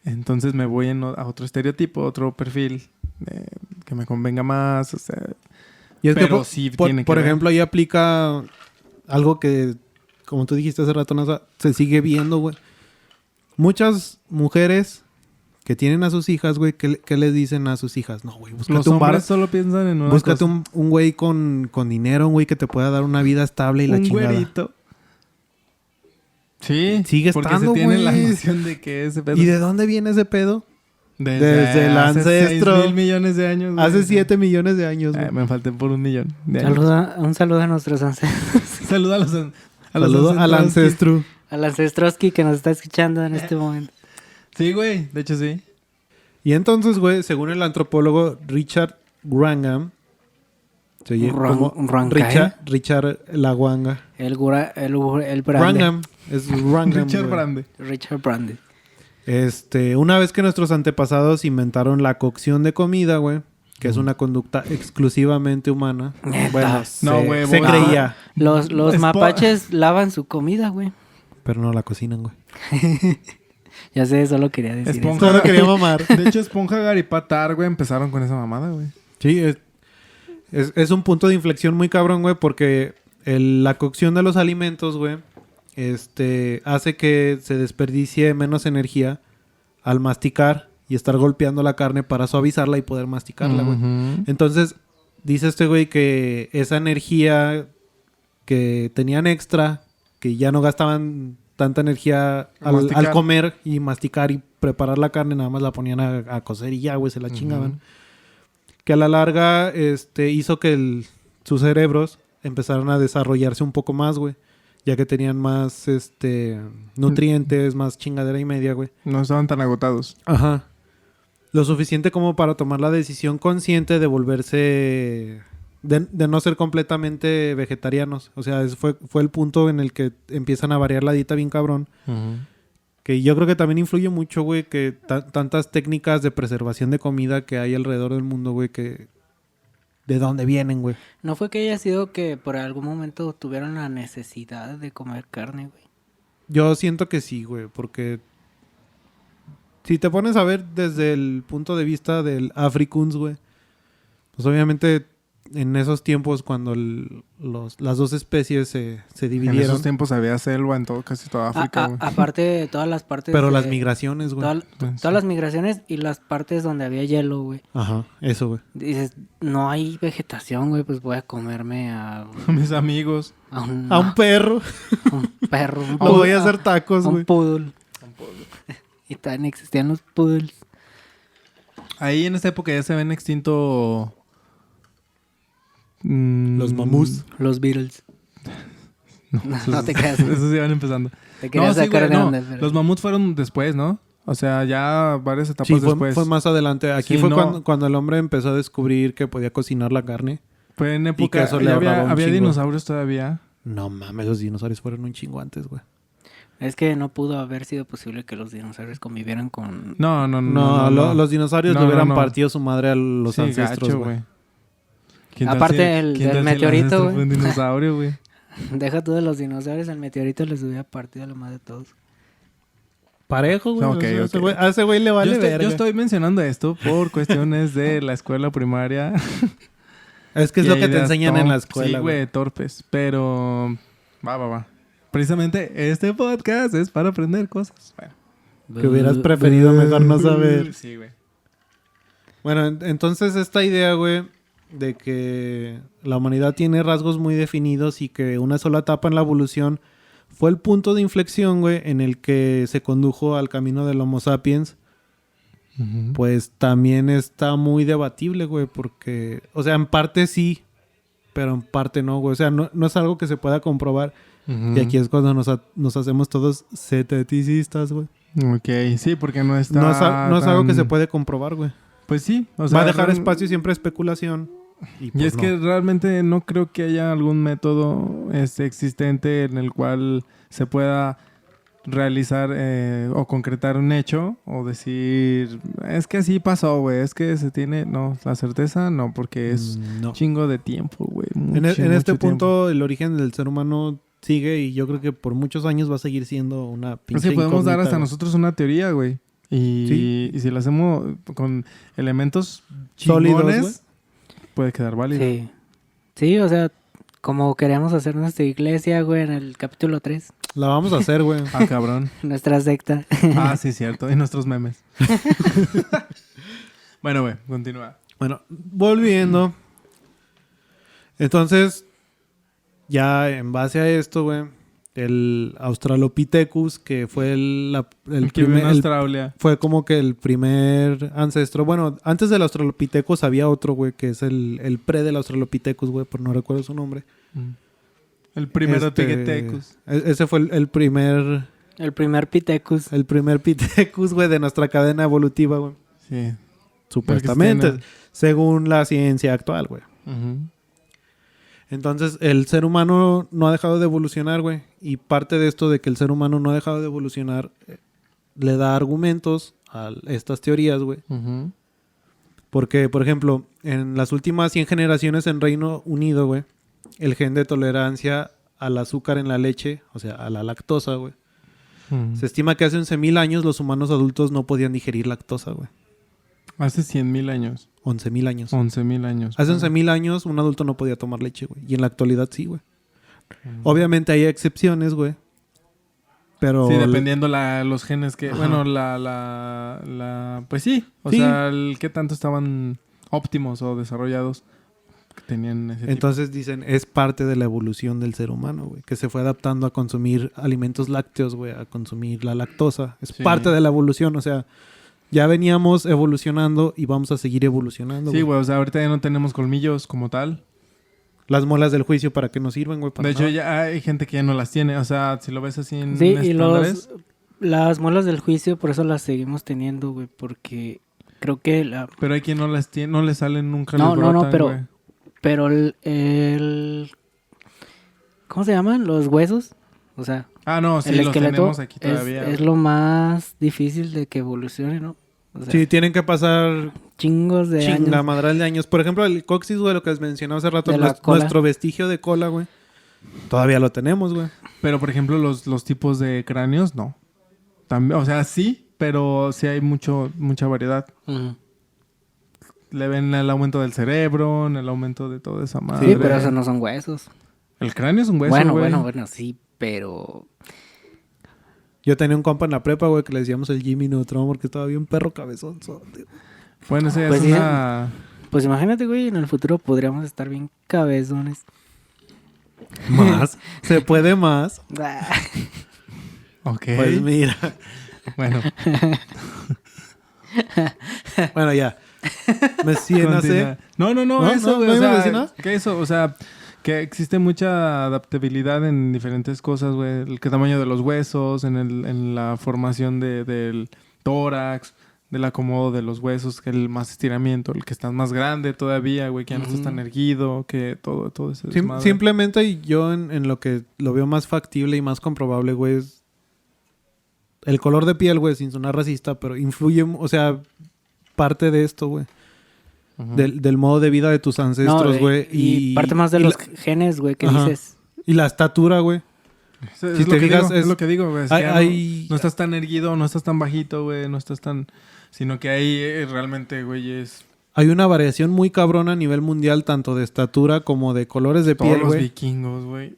Entonces me voy a otro estereotipo, otro perfil que me convenga más, o sea... Y es Pero que, sí por tiene que ver. ejemplo, ahí aplica algo que, como tú dijiste hace rato, Nasa, se sigue viendo, güey. Muchas mujeres que tienen a sus hijas, güey, ¿qué les dicen a sus hijas? No, güey, Los búscate un bar, hombres solo piensan en una búscate cosa. un güey con dinero, un güey que te pueda dar una vida estable y la Un chingada. güerito. Sí, Sigue porque estando, se tiene la güey. noción de que ese pedo... ¿Y de dónde viene ese pedo? Desde el hace ancestro. 6,000 millones de años. güey. Hace 7 millones de años, güey. Me falté por 1 millón de años. Un saludo a nuestros ancestros. Saluda a los Saludo al ancestros. ancestro. Al ancestrosky que nos está escuchando en este momento. Sí, güey. De hecho, sí. Y entonces, güey, según el antropólogo Richard Wrangham, se oye como Richard Lawanga. El Brande. Wrangham. Es Wrangham, Richard güey. Brande. Richard Brande. Una vez que nuestros antepasados inventaron la cocción de comida, güey, que es una conducta exclusivamente humana. Neta. Bueno, No, se, güey, se bueno. creía, Los Spo- mapaches lavan su comida, güey. pero no la cocinan, güey. Ya sé, solo quería decir Esponja. eso. Solo quería mamar. De hecho, Esponja, Garipatar, güey, empezaron con esa mamada, güey. Sí, es un punto de inflexión muy cabrón, güey, porque la cocción de los alimentos, güey, hace que se desperdicie menos energía al masticar y estar golpeando la carne para suavizarla y poder masticarla, güey. Ujú. Entonces, dice este güey que esa energía que tenían extra, que ya no gastaban tanta energía Masticar. al comer y masticar y preparar la carne, nada más la ponían a cocer y ya, güey, se la chingaban. Que a la larga hizo que sus cerebros empezaron a desarrollarse un poco más, güey. Ya que tenían más nutrientes, más chingadera y media, güey. No estaban tan agotados. Ajá. Lo suficiente como para tomar la decisión consciente de volverse... De no ser completamente vegetarianos. O sea, fue el punto en el que empiezan a variar la dieta bien cabrón. Que yo creo que también influye mucho, güey, que tantas técnicas de preservación de comida que hay alrededor del mundo, güey, que... ¿De dónde vienen, güey? ¿No fue que haya sido que por algún momento tuvieron la necesidad de comer carne, güey? Yo siento que sí, güey, porque... Si te pones a ver desde el punto de vista del Afrikaans, güey, pues obviamente en esos tiempos cuando las dos especies se En dividieron... esos tiempos había selva en casi toda África, güey. Aparte de todas las partes Pero de- las migraciones, güey. todas las migraciones y las partes donde había hielo, güey. Ajá, eso, güey. Dices, no hay vegetación, güey, pues voy a comerme a Mis amigos. A un perro. un perro, un Lo voy a hacer tacos, un güey. poodle. Y también existían los poodles. Ahí en esta época ya se ven extinto... Los mamús. Los Beatles. No te creas. Esos iban empezando. Te quería No, sí, sacar güey, de no. onda, pero... Los mamuts fueron después, ¿no? O sea, ya varias etapas Sí, después. fue más adelante. Aquí Sí, fue no. cuando el hombre empezó a descubrir que podía cocinar la carne. Fue en que época... eso le ya ahorraba un había chingo. dinosaurios todavía. No mames, los dinosaurios fueron un chingo antes, güey. Es que no pudo haber sido posible que los dinosaurios convivieran con... No. Los dinosaurios No, le hubieran no. partido su madre a los Sí, ancestros, gacho, güey. ¿Quién tal Aparte si- del quién tal si el meteorito, ancestro güey. fue un dinosaurio, güey. Deja tú de los dinosaurios, el meteorito les hubiera partido a la madre de todos. Parejo, güey. Ok, O sea, ok. a ese güey le vale verga. Yo estoy mencionando esto por cuestiones de la escuela primaria. Es que es Y lo que te ideas enseñan en la escuela, Sí, güey, torpes. Pero... Va. Precisamente este podcast es para aprender cosas. Bueno. Que hubieras preferido mejor no saber. Sí, güey. Bueno, entonces esta idea, güey, de que la humanidad tiene rasgos muy definidos y que una sola etapa en la evolución fue el punto de inflexión, güey, en el que se condujo al camino del Homo sapiens, pues también está muy debatible, güey, porque, o sea, en parte sí, pero en parte no, güey. O sea, no es algo que se pueda comprobar. Y aquí es cuando nos hacemos todos ceteticistas, güey. Ok, sí, porque no está... No es algo que tan- se puede comprobar, güey. Pues sí. O sea, Va a dejar real- espacio siempre a especulación. Y, Y pues, es que realmente no creo que haya algún método existente en el cual se pueda realizar o concretar un hecho o decir, es que así pasó, güey, es que se tiene... No, la certeza no, porque es no. chingo de tiempo, güey. En este punto, el origen del ser humano sigue y yo creo que por muchos años va a seguir siendo una pinche Sí, podemos dar incógnita, hasta güey. nosotros una teoría, güey. Y, Sí. y si lo hacemos con elementos Sólidos, chingones, güey. puede quedar válido. Sí. Sí, o sea, como queríamos hacer nuestra iglesia, güey, en el capítulo 3. La vamos a hacer, güey. Ah, cabrón. Nuestra secta. Ah, sí, cierto. Y nuestros memes. Bueno, güey, continúa. Bueno, volviendo. Entonces, ya en base a esto, güey, el Australopithecus, que fue el Que vive en Australia. fue como que el primer ancestro. Bueno, antes del Australopithecus había otro, güey, que es el pre del Australopithecus, güey, pero no recuerdo su nombre. El primero Tegetecus. Ese fue el primer El primer Pithecus. El primer Pithecus, güey, de nuestra cadena evolutiva, güey. Sí. Supuestamente, Porque según la ciencia actual, güey. Ujú. Entonces, el ser humano no ha dejado de evolucionar, güey. Y parte de esto de que el ser humano no ha dejado de evolucionar le da argumentos a estas teorías, güey. Ujú. Porque, por ejemplo, en las últimas 100 generaciones en Reino Unido, güey, el gen de tolerancia al azúcar en la leche, o sea, a la lactosa, güey. Ujú. Se estima que hace 11.000 años los humanos adultos no podían digerir lactosa, güey. Hace 100,000 años. 11.000 años. 11,000 años. Hace 11.000 años un adulto no podía tomar leche, güey. Y en la actualidad sí, güey. Obviamente hay excepciones, güey. Pero... Sí, dependiendo los genes que... Ajá. Bueno, pues sí. O Sí. sea, qué tanto estaban óptimos o desarrollados que tenían ese tipo. Entonces dicen, es parte de la evolución del ser humano, güey. Que se fue adaptando a consumir alimentos lácteos, güey. A consumir la lactosa. Es Sí. parte de la evolución, o sea... Ya veníamos evolucionando y vamos a seguir evolucionando, Sí, güey. O sea, ahorita ya no tenemos colmillos como tal. Las muelas del juicio, ¿para qué nos sirven, güey? Para De hecho, nada. ya hay gente que ya no las tiene. O sea, si lo ves así en Sí, y estándares... las muelas del juicio, por eso las seguimos teniendo, güey, porque creo que Pero hay quien no las tiene, no les salen nunca. No, les no, brotan, pero- güey. pero ¿cómo se llaman? Los huesos, o sea, Ah, no, sí, el los esqueleto tenemos aquí todavía. es lo más difícil de que evolucione, ¿no? O sea, Sí, tienen que pasar chingos de años. chingamadral de años. Por ejemplo, el coxis, güey, lo que les mencionaba hace rato, De la cola. nuestro vestigio de cola, güey. Todavía lo tenemos, güey. Pero, por ejemplo, los tipos de cráneos, no. También, o sea, sí, pero sí hay mucha variedad. Ujú. Le ven el aumento del cerebro, en el aumento de toda esa madre. Sí, pero esos no son huesos. El cráneo es un hueso, bueno, güey. bueno, sí, pero... Yo tenía un compa en la prepa, güey, que le decíamos el Jimmy Neutron porque estaba bien perro cabezón. Bueno, esa ya Pues es sí, una... Pues imagínate, güey, en el futuro podríamos estar bien cabezones. Más. Se puede más. Ok. Pues mira. Bueno, Bueno, ya. Me siguen continúa. No, ¿No? eso, ¿No? güey. ¿No o ibas a sea, decir nada? que eso, o sea, que existe mucha adaptabilidad en diferentes cosas, güey. El tamaño de los huesos, en la formación del tórax, del acomodo de los huesos, que el más estiramiento, el que está más grande todavía, güey, que ya no estás tan erguido, que todo ese desmadre. Simplemente yo en lo que lo veo más factible y más comprobable, güey, es el color de piel, güey, sin sonar racista, pero influye, o sea, parte de esto, güey. Ujú. Del modo de vida de tus ancestros, güey. y parte más de los genes, güey, que Ajá. dices. Y la estatura, güey. Es Si lo te que fijas, digo, es lo que digo, güey. Es que ya hay- no estás tan erguido, no estás tan bajito, güey. No estás tan... Sino que ahí realmente, güey, es... Hay una variación muy cabrona a nivel mundial, tanto de estatura como de colores de Todos piel, los güey. vikingos, güey.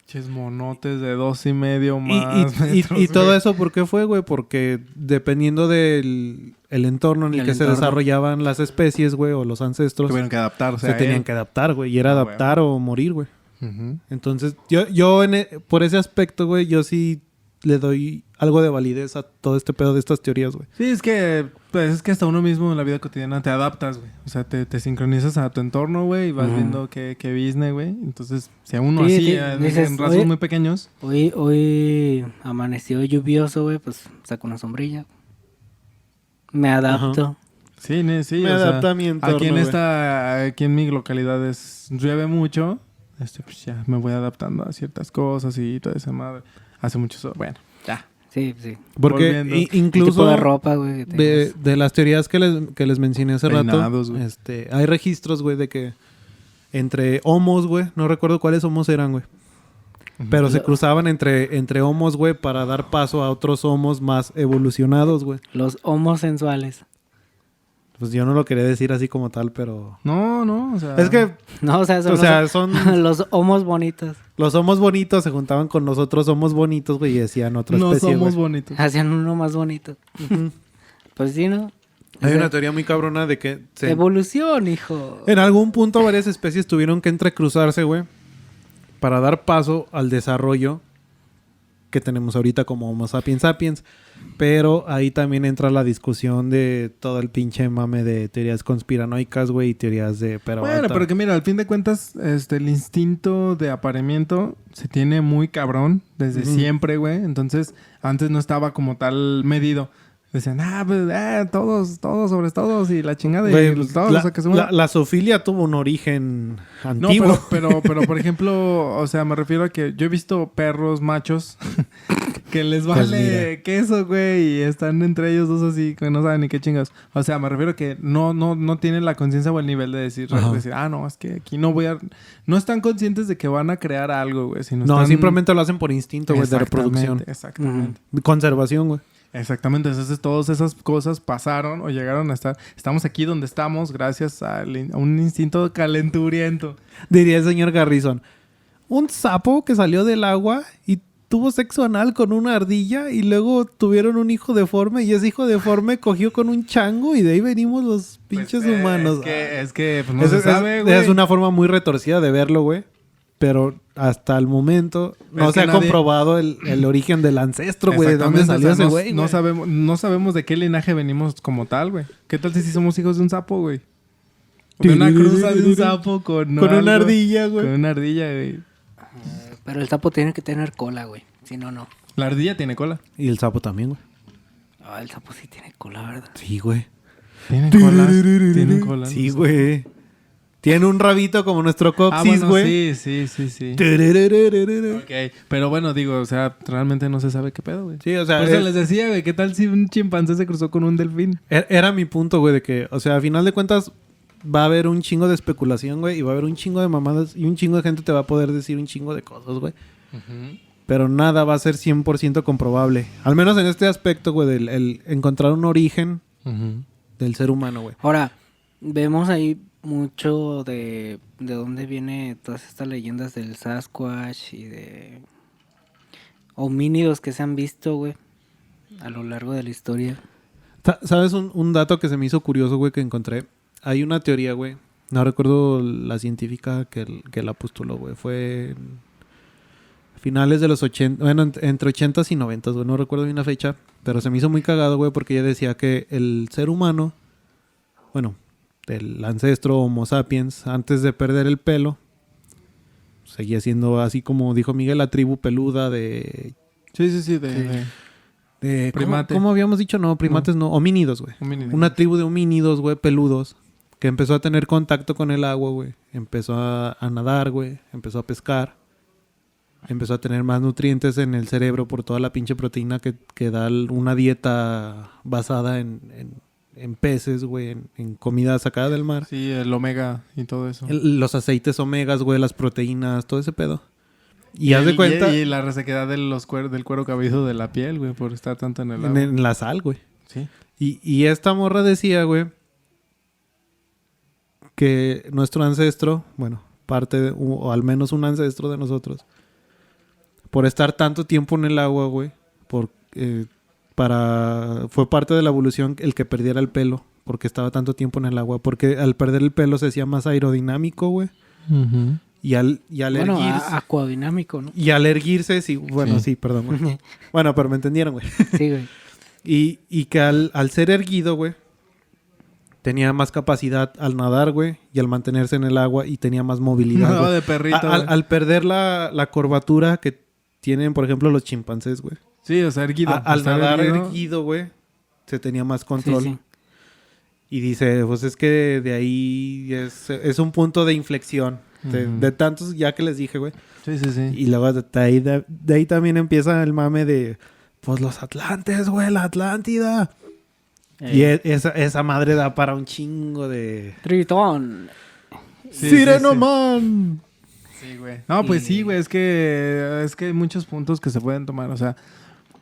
Ches monotes de 2.5 Y, más y metros, todo güey. eso, ¿por qué fue, güey? Porque dependiendo del el entorno en el El que se entorno. desarrollaban las especies, güey, o los ancestros, Tuvieron que adaptarse se a tenían él. que adaptar, güey. Y era Ah, adaptar o morir, güey. Ujú. Entonces, por ese aspecto, güey, yo sí le doy algo de validez a todo este pedo de estas teorías, güey. Sí, es que hasta uno mismo en la vida cotidiana te adaptas, güey. O sea, te sincronizas a tu entorno, güey, y vas Ujú. viendo qué business, güey. Entonces, si a uno Sí, así, sí, en dices, rasgos oye, muy pequeños... Hoy amaneció lluvioso, güey, pues saco una sombrilla. Me adapto. Sí, sí. Me o sea, adapta a mi entorno, güey. aquí en mi localidad llueve mucho. Pues ya me voy adaptando a ciertas cosas y toda esa madre. Hace mucho sol. Bueno, ya. Sí, sí. Porque Volviendo. El tipo incluso de ropa, güey. que tengas. de las teorías que les mencioné hace Peinados, rato, güey. hay registros, güey, de que entre homos, güey, no recuerdo cuáles homos eran, güey. Pero se cruzaban entre homos, güey, para dar paso a otros homos más evolucionados, güey. Los homosensuales. Pues yo no lo quería decir así como tal, pero... No, o sea... Es que, No, o sea, o sea, son... los homos bonitos. Los homos bonitos se juntaban con los otros homos bonitos, güey, y decían otra no especie, somos güey. bonitos. Hacían uno más bonito. Pues sí, ¿no? O Hay sea, una teoría muy cabrona de que evolución, hijo. en algún punto varias especies tuvieron que entrecruzarse, güey, para dar paso al desarrollo que tenemos ahorita como Homo sapiens sapiens. Pero ahí también entra la discusión de todo el pinche mame de teorías conspiranoicas, güey, y teorías de... Bueno, pero que mira, al fin de cuentas, el instinto de apareamiento se tiene muy cabrón desde siempre, güey. Entonces, antes no estaba como tal medido. Decían, pues, todos sobre todos y la chingada Güey, y todos los que se muevan. la zoofilia tuvo un origen No, antiguo. pero, por ejemplo, o sea, me refiero a que yo he visto perros machos que les Pues vale queso, güey, y están entre ellos dos así, que no saben ni qué chingas. O sea, me refiero a que no tienen la conciencia o el nivel de decir, no, es que aquí no voy a... No están conscientes de que van a crear algo, güey. Sino No, están... simplemente lo hacen por instinto, güey, de reproducción. Exactamente. Conservación, güey. Exactamente, entonces todas esas cosas pasaron o llegaron a estar... Estamos aquí donde estamos gracias a un instinto calenturiento. Diría el señor Garrison. Un sapo que salió del agua y tuvo sexo anal con una ardilla y luego tuvieron un hijo deforme y ese hijo deforme cogió con un chango y de ahí venimos los pinches humanos. Es que pues, no se sabe, güey. Es una forma muy retorcida de verlo, güey. Pero hasta el momento no se ha comprobado el origen del ancestro, güey. ¿De dónde salió ese güey? No sabemos de qué linaje venimos como tal, güey. ¿Qué tal si somos hijos de un sapo, güey? De una cruza de un sapo con una ardilla, güey. Con una ardilla, güey. Pero el sapo tiene que tener cola, güey. Si no, no. La ardilla tiene cola. Y el sapo también, güey. El sapo sí tiene cola, ¿verdad? Sí, güey. Tienen cola. Tienen cola. Sí, güey. Tiene un rabito como nuestro coxis, güey. Sí. Ok, pero bueno, digo, o sea, realmente no se sabe qué pedo, güey. Sí, o sea... Por eso les decía, güey, ¿qué tal si un chimpancé se cruzó con un delfín? Era mi punto, güey, de que, o sea, a final de cuentas va a haber un chingo de especulación, güey, y va a haber un chingo de mamadas y un chingo de gente te va a poder decir un chingo de cosas, güey. Pero nada va a ser 100% comprobable. Al menos en este aspecto, güey, del el encontrar un origen del ser humano, güey. Ahora, vemos ahí mucho de dónde viene todas estas leyendas del Sasquatch y de homínidos que se han visto, güey, a lo largo de la historia. ¿Sabes un dato que se me hizo curioso, güey, que encontré? Hay una teoría, güey. No recuerdo la científica que la postuló, güey. Fue finales de los 80... Bueno, entre 80s y 90s, güey. No recuerdo bien la fecha. Pero se me hizo muy cagado, güey, porque ella decía que el ser humano... Bueno, el ancestro Homo sapiens, antes de perder el pelo, seguía siendo así como dijo Miguel, la tribu peluda de... Sí, de primate. ¿Cómo habíamos dicho? No, primates no. Homínidos, güey. Una tribu de homínidos, güey, peludos, que empezó a tener contacto con el agua, güey. Empezó a nadar, güey. Empezó a pescar. Empezó a tener más nutrientes en el cerebro por toda la pinche proteína que da una dieta basada en peces, güey, en comida sacada del mar. Sí, el omega y todo eso. Los aceites omegas, güey, las proteínas, todo ese pedo. Y haz de cuenta... Y la resequedad del cuero cabelludo de la piel, güey, por estar tanto en el agua. En la sal, güey. Sí. Y esta morra decía, güey, que nuestro ancestro, bueno, o al menos un ancestro de nosotros, por estar tanto tiempo en el agua, güey, fue parte de la evolución el que perdiera el pelo, porque estaba tanto tiempo en el agua, porque al perder el pelo se hacía más aerodinámico, güey. Y al erguirse... Acuadinámico, ¿no? Y al erguirse, sí, bueno, sí, perdón, güey. Bueno, pero me entendieron, güey. Sí, güey. Y que al ser erguido, güey, tenía más capacidad al nadar, güey, y al mantenerse en el agua y tenía más movilidad. No, de perrito, al perder la curvatura que tienen, por ejemplo, los chimpancés, güey. Sí, o sea, erguido. Al nadar erguido, güey, se tenía más control. Sí. Y dice, pues es que de ahí es un punto de inflexión. De tantos ya que les dije, güey. Sí. Y luego de ahí también empieza el mame de, pues los Atlantes, güey, la Atlántida. Y esa madre da para un chingo de... Tritón. ¡Sirenoman! Sí, güey. No, pues sí, güey. Es que hay muchos puntos que se pueden tomar. O sea,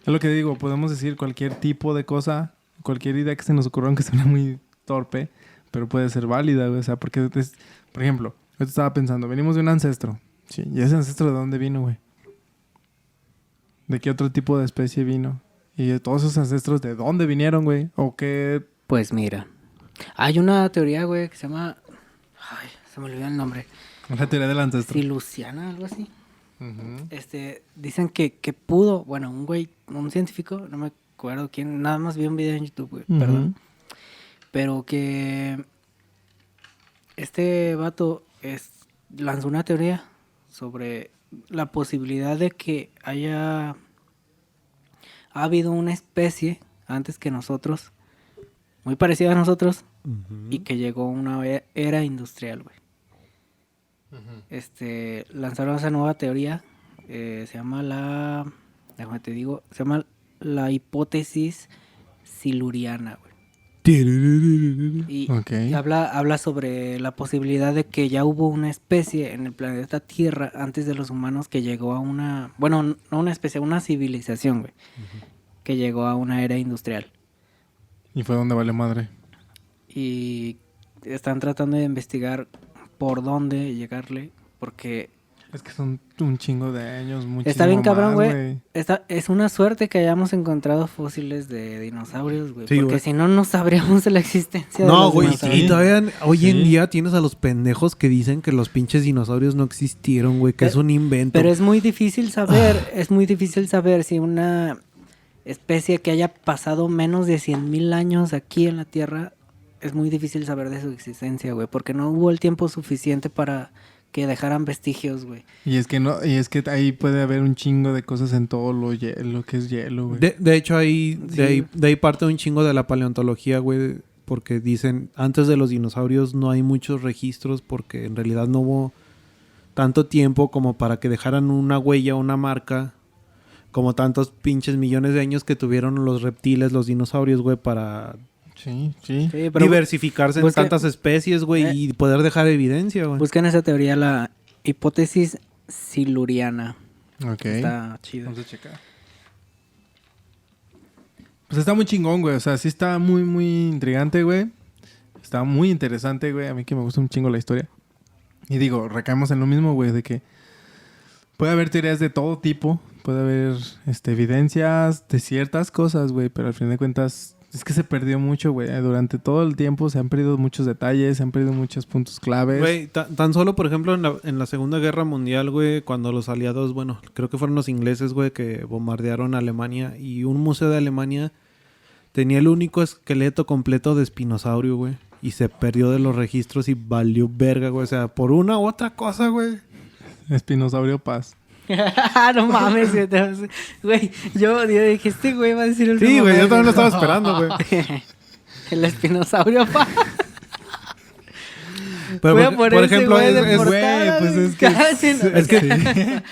es lo que digo. Podemos decir cualquier tipo de cosa, cualquier idea que se nos ocurra, aunque suene muy torpe, pero puede ser válida, güey. O sea, porque, por ejemplo, yo estaba pensando, venimos de un ancestro. Sí. ¿Y ese ancestro de dónde vino, güey? ¿De qué otro tipo de especie vino? ¿Y de todos esos ancestros de dónde vinieron, güey? ¿O qué? Pues mira, hay una teoría, güey, que se llama... Ay, se me olvidó el nombre. La teoría del ancestro. Sí, Luciana, algo así. Dicen que pudo, bueno, un güey, un científico, no me acuerdo quién, nada más vi un video en YouTube, güey, perdón. Pero que este vato lanzó una teoría sobre la posibilidad de que ha habido una especie antes que nosotros, muy parecida a nosotros, y que llegó una era industrial, güey. Lanzaron esa nueva teoría, se llama la hipótesis siluriana, güey. Y habla sobre la posibilidad de que ya hubo una especie en el planeta Tierra antes de los humanos que llegó a una civilización, güey, que llegó a una era industrial. Y fue donde vale madre. Y están tratando de investigar por dónde llegarle, porque es que son un chingo de años, muchísimo está bien cabrón, más, güey. Es una suerte que hayamos encontrado fósiles de dinosaurios, güey. Sí, porque güey. si no, no sabríamos de la existencia de No, los güey, dinosaurios. y todavía hoy en día tienes a los pendejos que dicen que los pinches dinosaurios no existieron, güey, que es un invento. Pero es muy difícil saber si una especie que haya pasado menos de 100,000 años aquí en la Tierra, es muy difícil saber de su existencia, güey, porque no hubo el tiempo suficiente para que dejaran vestigios, güey. Y es que ahí puede haber un chingo de cosas en todo lo que es hielo, güey. De hecho, de ahí parte un chingo de la paleontología, güey, porque dicen, antes de los dinosaurios no hay muchos registros porque en realidad no hubo tanto tiempo como para que dejaran una huella, una marca, como tantos pinches millones de años que tuvieron los reptiles, los dinosaurios, güey, para Sí. pero diversificarse en tantas especies, güey, y poder dejar evidencia, güey. busquen esa teoría, la hipótesis siluriana. Ok. Está chido. Vamos a checar. Pues está muy chingón, güey. O sea, sí está muy, muy intrigante, güey. Está muy interesante, güey. A mí que me gusta un chingo la historia. Y digo, recaemos en lo mismo, güey, de que puede haber teorías de todo tipo. Puede haber evidencias de ciertas cosas, güey. Pero al fin de cuentas, es que se perdió mucho, güey. Durante todo el tiempo se han perdido muchos detalles, se han perdido muchos puntos claves. Güey, tan solo, por ejemplo, en la Segunda Guerra Mundial, güey, cuando los aliados, bueno, creo que fueron los ingleses, güey, que bombardearon a Alemania, y un museo de Alemania tenía el único esqueleto completo de espinosaurio, güey, y se perdió de los registros y valió verga, güey. O sea, por una u otra cosa, güey. Espinosaurio Paz. No mames, güey. Yo dije, este güey va a decir el Sí, güey, yo también lo estaba esperando, güey. El espinosaurio, pa. Pero Voy a poner por ese ejemplo, güey de es portada, güey, pues güey. es que Casi es que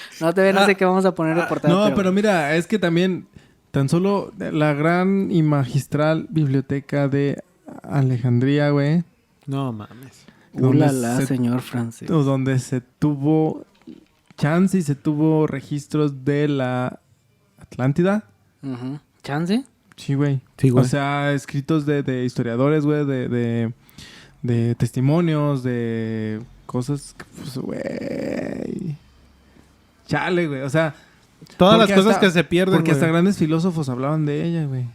no sé qué vamos a poner de portada. No, pero mira, es que también tan solo la gran y biblioteca de Alejandría, güey. No mames. Ulala, señor Francis. Donde se tuvo chance y se tuvo registros de la Atlántida. ¿Chance? Sí, güey. Sí, güey. O sea, escritos de historiadores, güey, de testimonios, de cosas que, pues, güey. Chale, güey. O sea, Todas las porque cosas hasta- que se pierden, porque hasta güey. grandes filósofos hablaban de ella, güey.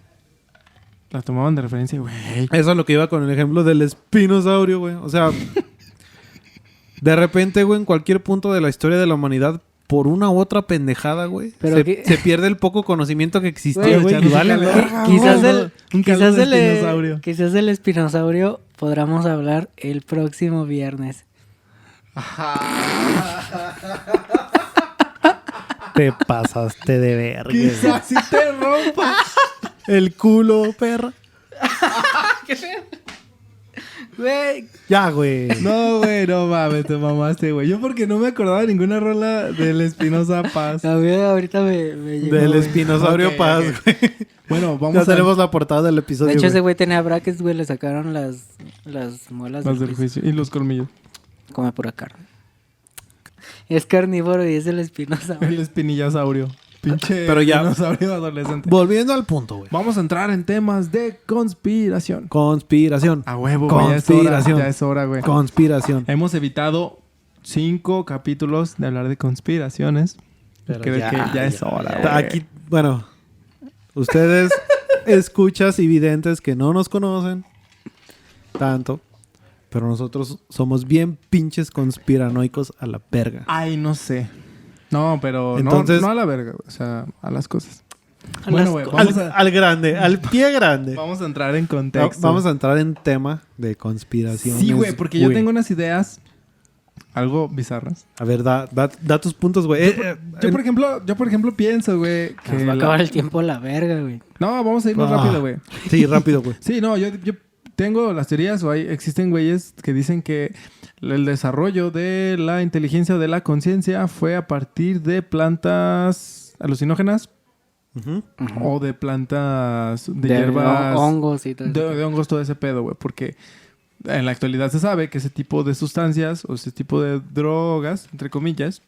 La tomaban de referencia, güey. Eso es lo que iba con el ejemplo del espinosaurio, güey. O sea, de repente, güey, en cualquier punto de la historia de la humanidad, por una u otra pendejada, güey, Pero se pierde el poco conocimiento que existía, Güey, güey. Y vale, calor. verga, Quizás Un quizás del espinosaurio podamos hablar el próximo viernes. Te pasaste de verga. Quizás si te rompa. El culo, perra. Güey, Ya, güey. No, güey, no mames, te mamaste, güey. Yo porque no me acordaba de ninguna rola del Espinosa Paz. a ver, ahorita me llegó, Del güey. espinosaurio Ok, Paz, ok. güey. Bueno, Ya vamos tenemos la portada del episodio, De hecho, ese güey. güey tenía brackets, güey, le sacaron las muelas Los del del juicio. juicio. Y los colmillos. Come pura carne. Es carnívoro y es el espinosaurio. El espinillasaurio. Pinche Pero ya- dinosaurio adolescente. Volviendo al punto, güey. Vamos a entrar en temas de conspiración. Conspiración. A huevo, güey. Ya es hora, Conspiración. ya es hora, güey. Conspiración. Hemos evitado 5 capítulos de hablar de conspiraciones. Pero Creo que ya es hora, güey. Aquí, bueno, ustedes escuchas y videntes que no nos conocen tanto, pero nosotros somos bien pinches conspiranoicos a la verga. Ay, no sé. No, pero Entonces- no a la verga, güey. O sea, a las cosas. A Bueno, las güey, cosas. Al grande, al pie grande. Vamos a entrar en contexto. Vamos a entrar en tema de conspiración. Sí, güey, porque yo tengo unas ideas algo bizarras. A ver, da tus puntos, güey. Yo, por ejemplo, pienso, güey, que... Nos va a acabar el tiempo a la verga, güey. No, vamos a irnos Ah. rápido, güey. Sí, rápido, güey. Sí, no, yo tengo las teorías o existen güeyes que dicen que el desarrollo de la inteligencia o de la conciencia fue a partir de plantas alucinógenas Ujú. o de plantas de hierbas, hongos y todo eso. de hongos, todo ese pedo, güey, porque en la actualidad se sabe que ese tipo de sustancias o ese tipo de drogas, entre comillas,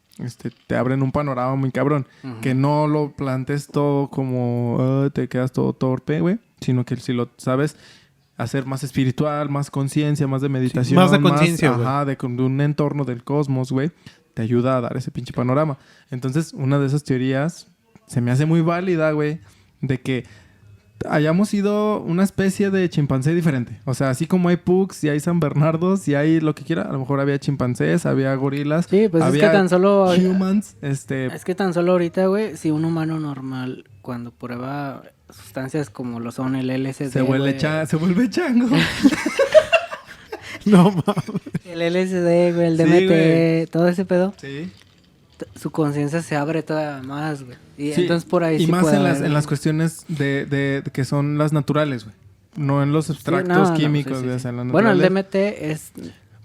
te abren un panorama muy cabrón. Ujú. Que no lo plantes todo como te quedas todo torpe, güey, sino que si lo sabes hacer más espiritual, más conciencia, más de meditación. más de conciencia, güey. Ajá, de un entorno del cosmos, güey, te ayuda a dar ese pinche panorama. Entonces, una de esas teorías se me hace muy válida, güey, de que hayamos sido una especie de chimpancé diferente. O sea, así como hay pugs y hay San Bernardos y hay lo que quiera, a lo mejor había chimpancés, había gorilas, Sí, pues había es que tan solo... humans, Es que tan solo ahorita, güey, si un humano normal, cuando prueba sustancias como lo son el LSD, se vuelve güey, se vuelve chango. No mames. el LSD, güey, el Sí, DMT, güey. todo ese pedo, Sí. su conciencia se abre todavía más, güey. Y Sí, entonces por ahí y sí más puede en haber- las cuestiones de que son las naturales, güey. No en los Sí, abstractos no, químicos, sí, sí, güey, o sí. sea, en las Bueno, el naturales. DMT es...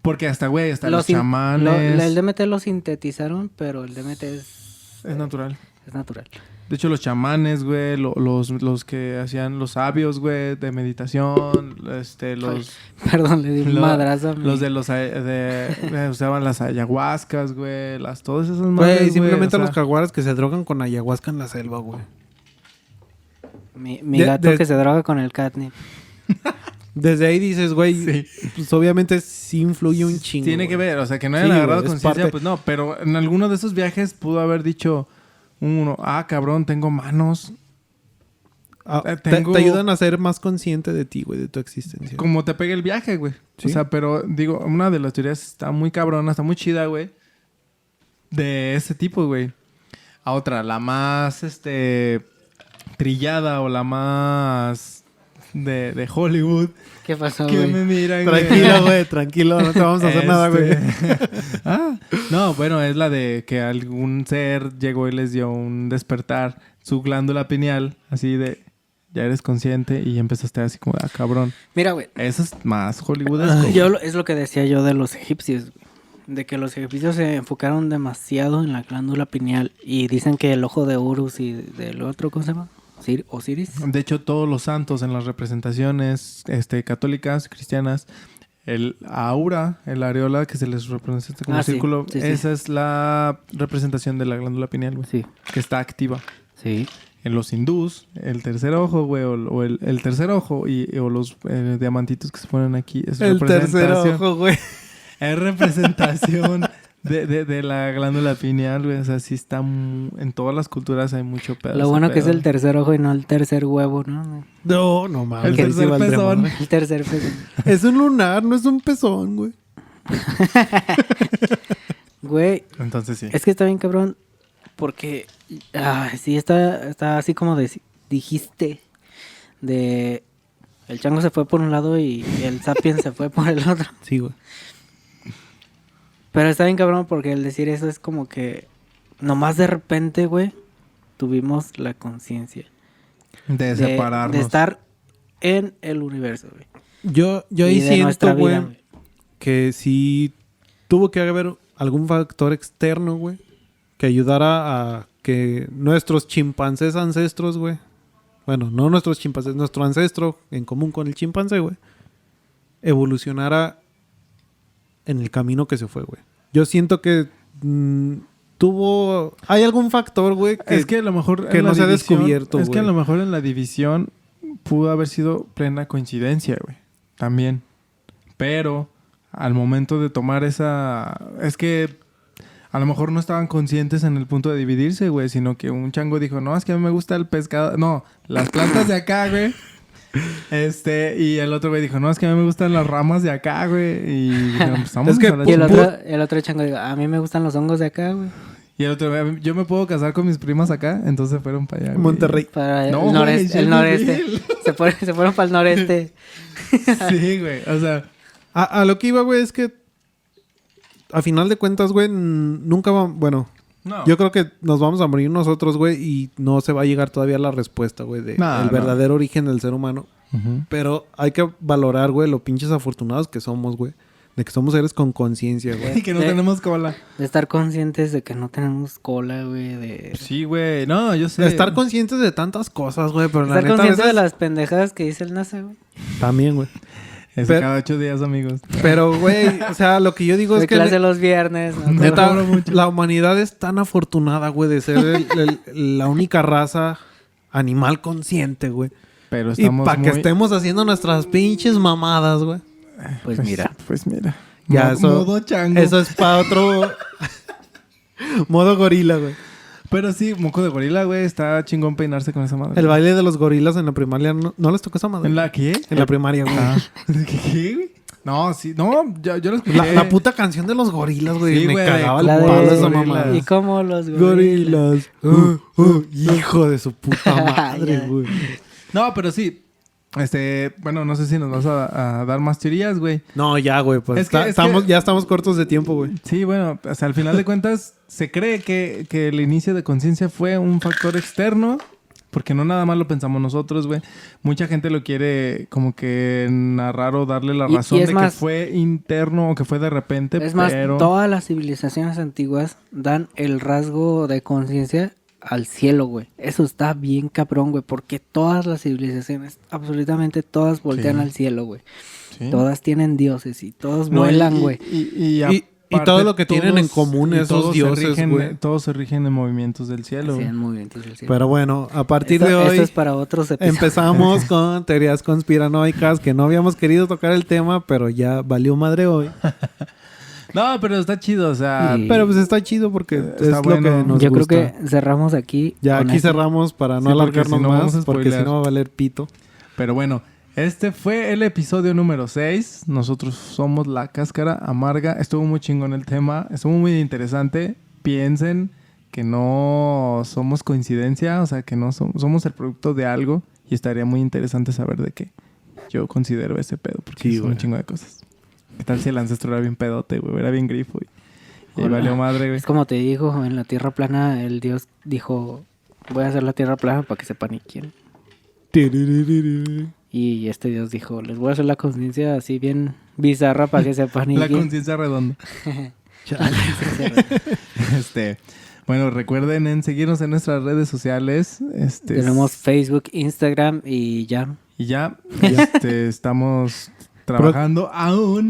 Porque hasta, güey, hasta lo los sin- chamanes. el DMT lo sintetizaron, pero el DMT es natural. natural. De hecho, los chamanes, güey, los que hacían los sabios, güey, de meditación, los... Perdón, le di un Lo- madrazo a mi- Los usaban las ayahuascas, güey, todas esas madres, Güey, simplemente o sea, los jaguares que se drogan con ayahuasca en la selva, güey. mi de- gato de- que se droga con el catnip. Desde ahí dices, güey, Sí. pues obviamente sí influye un chingo. tiene que güey. ver, o sea, que no Sí, hayan güey, agarrado es conciencia, parte- pues no, pero en alguno de esos viajes pudo haber dicho uno, cabrón, tengo manos, Ah, tengo- te ayudan a ser más consciente de ti, güey, de tu existencia. como te pegue el viaje, güey. Sí. O sea, pero digo, una de las teorías está muy cabrona, está muy chida, güey, de ese tipo, güey. A otra, la más, trillada o la más de Hollywood. ¿Qué pasó, Que güey? me miran, güey. Tranquilo, güey, tranquilo, no te vamos a hacer nada, güey. No, bueno, es la de que algún ser llegó y les dio un despertar, su glándula pineal, así de, ya eres consciente y empezaste así como, cabrón. Mira, güey, Eso es más hollywoodesco. es lo que decía yo de los egipcios, güey. De que los egipcios se enfocaron demasiado en la glándula pineal y dicen que el ojo de Horus y del otro, ¿cómo se llama? Osiris. De hecho, todos los santos en las representaciones católicas, cristianas, el aura, el areola que se les representa como Sí, círculo, sí, sí. esa es la representación de la glándula pineal, güey, Sí, que está activa. sí. En los hindús, el tercer ojo, güey, o el tercer ojo o los diamantitos que se ponen aquí es El tercer representación. ojo, güey. Es representación de la glándula pineal, güey. O sea, sí está en todas las culturas hay mucho pedo. Lo ese bueno que es pedo. el tercer ojo y no el tercer huevo, ¿no? No mames. El que tercer sí valdrá pezón. madre. El tercer pezón. Es un lunar, no es un pezón, güey. Güey, Entonces sí. es que está bien cabrón porque sí está así como dijiste de el chango se fue por un lado y el sapiens se fue por el otro. Sí, güey. Pero está bien cabrón porque el decir eso es como que nomás de repente, güey, tuvimos la conciencia De separarnos. de estar en el universo, güey. Yo Y ahí de nuestra siento, vida, güey, que sí tuvo que haber algún factor externo, güey, que ayudara a que nuestros chimpancés ancestros, güey, bueno, no nuestros chimpancés, nuestro ancestro en común con el chimpancé, güey, evolucionara en el camino que se fue, güey. Yo siento que hay algún factor, güey, Es que a lo mejor que en la no se ha división- descubierto, Es que a güey. lo mejor en la división pudo haber sido plena coincidencia, güey. También. Pero al momento de tomar esa... Es que a lo mejor no estaban conscientes en el punto de dividirse, güey. Sino que un chango dijo, no, es que a mí me gusta el pescado... No, las plantas de acá, güey. Y el otro güey dijo, no, es que a mí me gustan las ramas de acá, güey. Y dijeron, pues vamos Es que a la Y el chingada. otro chango digo, a mí me gustan los hongos de acá, güey. Y el otro día, yo me puedo casar con mis primas acá, entonces fueron para allá. güey. Monterrey. Para No, el güey, noreste. El noreste. Chernobyl. Se fueron para el noreste. Sí, güey. O sea, A lo que iba, güey, es que a final de cuentas, güey, nunca va... Bueno, no. yo creo que nos vamos a morir nosotros, güey, y no se va a llegar todavía la respuesta, güey, de No, el no. verdadero origen del ser humano. Ujú. Pero hay que valorar, güey, lo pinches afortunados que somos, güey. De que somos seres con conciencia, Y güey. que no tenemos cola. De estar conscientes de que no tenemos cola, güey. De Sí, güey. No, yo sé. De estar conscientes de tantas cosas, güey, pero la estar neta a conscientes de veces... las pendejadas que dice el NASA, güey. También, güey. Es Pero- cada 8 días, amigos. Pero, güey, o sea, lo que yo digo De es que... clase los viernes. ¿no? Neta, cobro mucho. la humanidad es tan afortunada, güey, de ser la única raza animal consciente, güey. Pero Y estamos para que muy- estemos haciendo nuestras pinches mamadas, güey. Pues mira. Pues mira. Ya, eso... Modo chango. Eso es para otro... Modo gorila, güey. Pero sí, moco de gorila, güey. Está chingón peinarse con esa madre. El baile de los gorilas en la primaria, ¿no les tocó esa madre? ¿En la qué? En la primaria, güey. Ah. ¿Qué, güey? No, sí. No, yo lo escuché. La puta canción de los gorilas, güey. Sí, me güey, cagaba el la de palo esa gorilas. mamada. ¿Y cómo los Gorilas. Hijo de su puta madre, Ya. güey. No, pero sí. Bueno, no sé si nos vas a dar más teorías, güey. No, ya, güey. Pues Es que- ya estamos cortos de tiempo, güey. Sí, bueno, o sea, al final de cuentas, se cree que el inicio de conciencia fue un factor externo, porque no nada más lo pensamos nosotros, güey. Mucha gente lo quiere como que narrar o darle la Y razón es de más- que fue interno o que fue de repente, Es más, pero... todas las civilizaciones antiguas dan el rasgo de conciencia al cielo, güey. Eso está bien cabrón, güey, porque todas las civilizaciones, absolutamente todas voltean Sí. al cielo, güey. Sí. Todas tienen dioses y todos No, vuelan, güey. Y Y todo lo que tienen en común y esos todos se dioses, rigen- güey. Todos se rigen en movimientos del cielo, güey. Hacían movimientos del cielo. Pero bueno, a partir Esto- de hoy Esto es para otros episodios. empezamos con teorías conspiranoicas que no habíamos querido tocar el tema, pero ya valió madre hoy. No, pero está chido, o sea... Y- Pero pues está chido porque es Está lo bueno. que nos Yo gusta. creo que cerramos aquí. Ya con aquí esto. cerramos para no Sí, porque alargarnos si no vamos a más, porque si spoilear. no va a valer pito. Pero bueno, este fue el episodio número 6. Nosotros somos La Cáscara Amarga. Estuvo muy chingón el tema. Estuvo muy interesante. Piensen que no somos coincidencia. O sea, que no somos el producto de algo. Y estaría muy interesante saber de qué. Yo considero ese pedo. Porque Sí, son güey. un chingo de cosas. ¿Qué tal si el ancestro era bien pedote, güey? Era bien grifo. Y Hola. valió madre, güey. Es como te digo, en la Tierra plana, el Dios dijo, voy a hacer la Tierra plana para que sepan y quién. Y este Dios dijo, les voy a hacer la conciencia así bien bizarra para que sepan y La quién. conciencia redonda. Bueno, recuerden en seguirnos en nuestras redes sociales. Tenemos Facebook, Instagram y ya. Y ya, estamos trabajando aún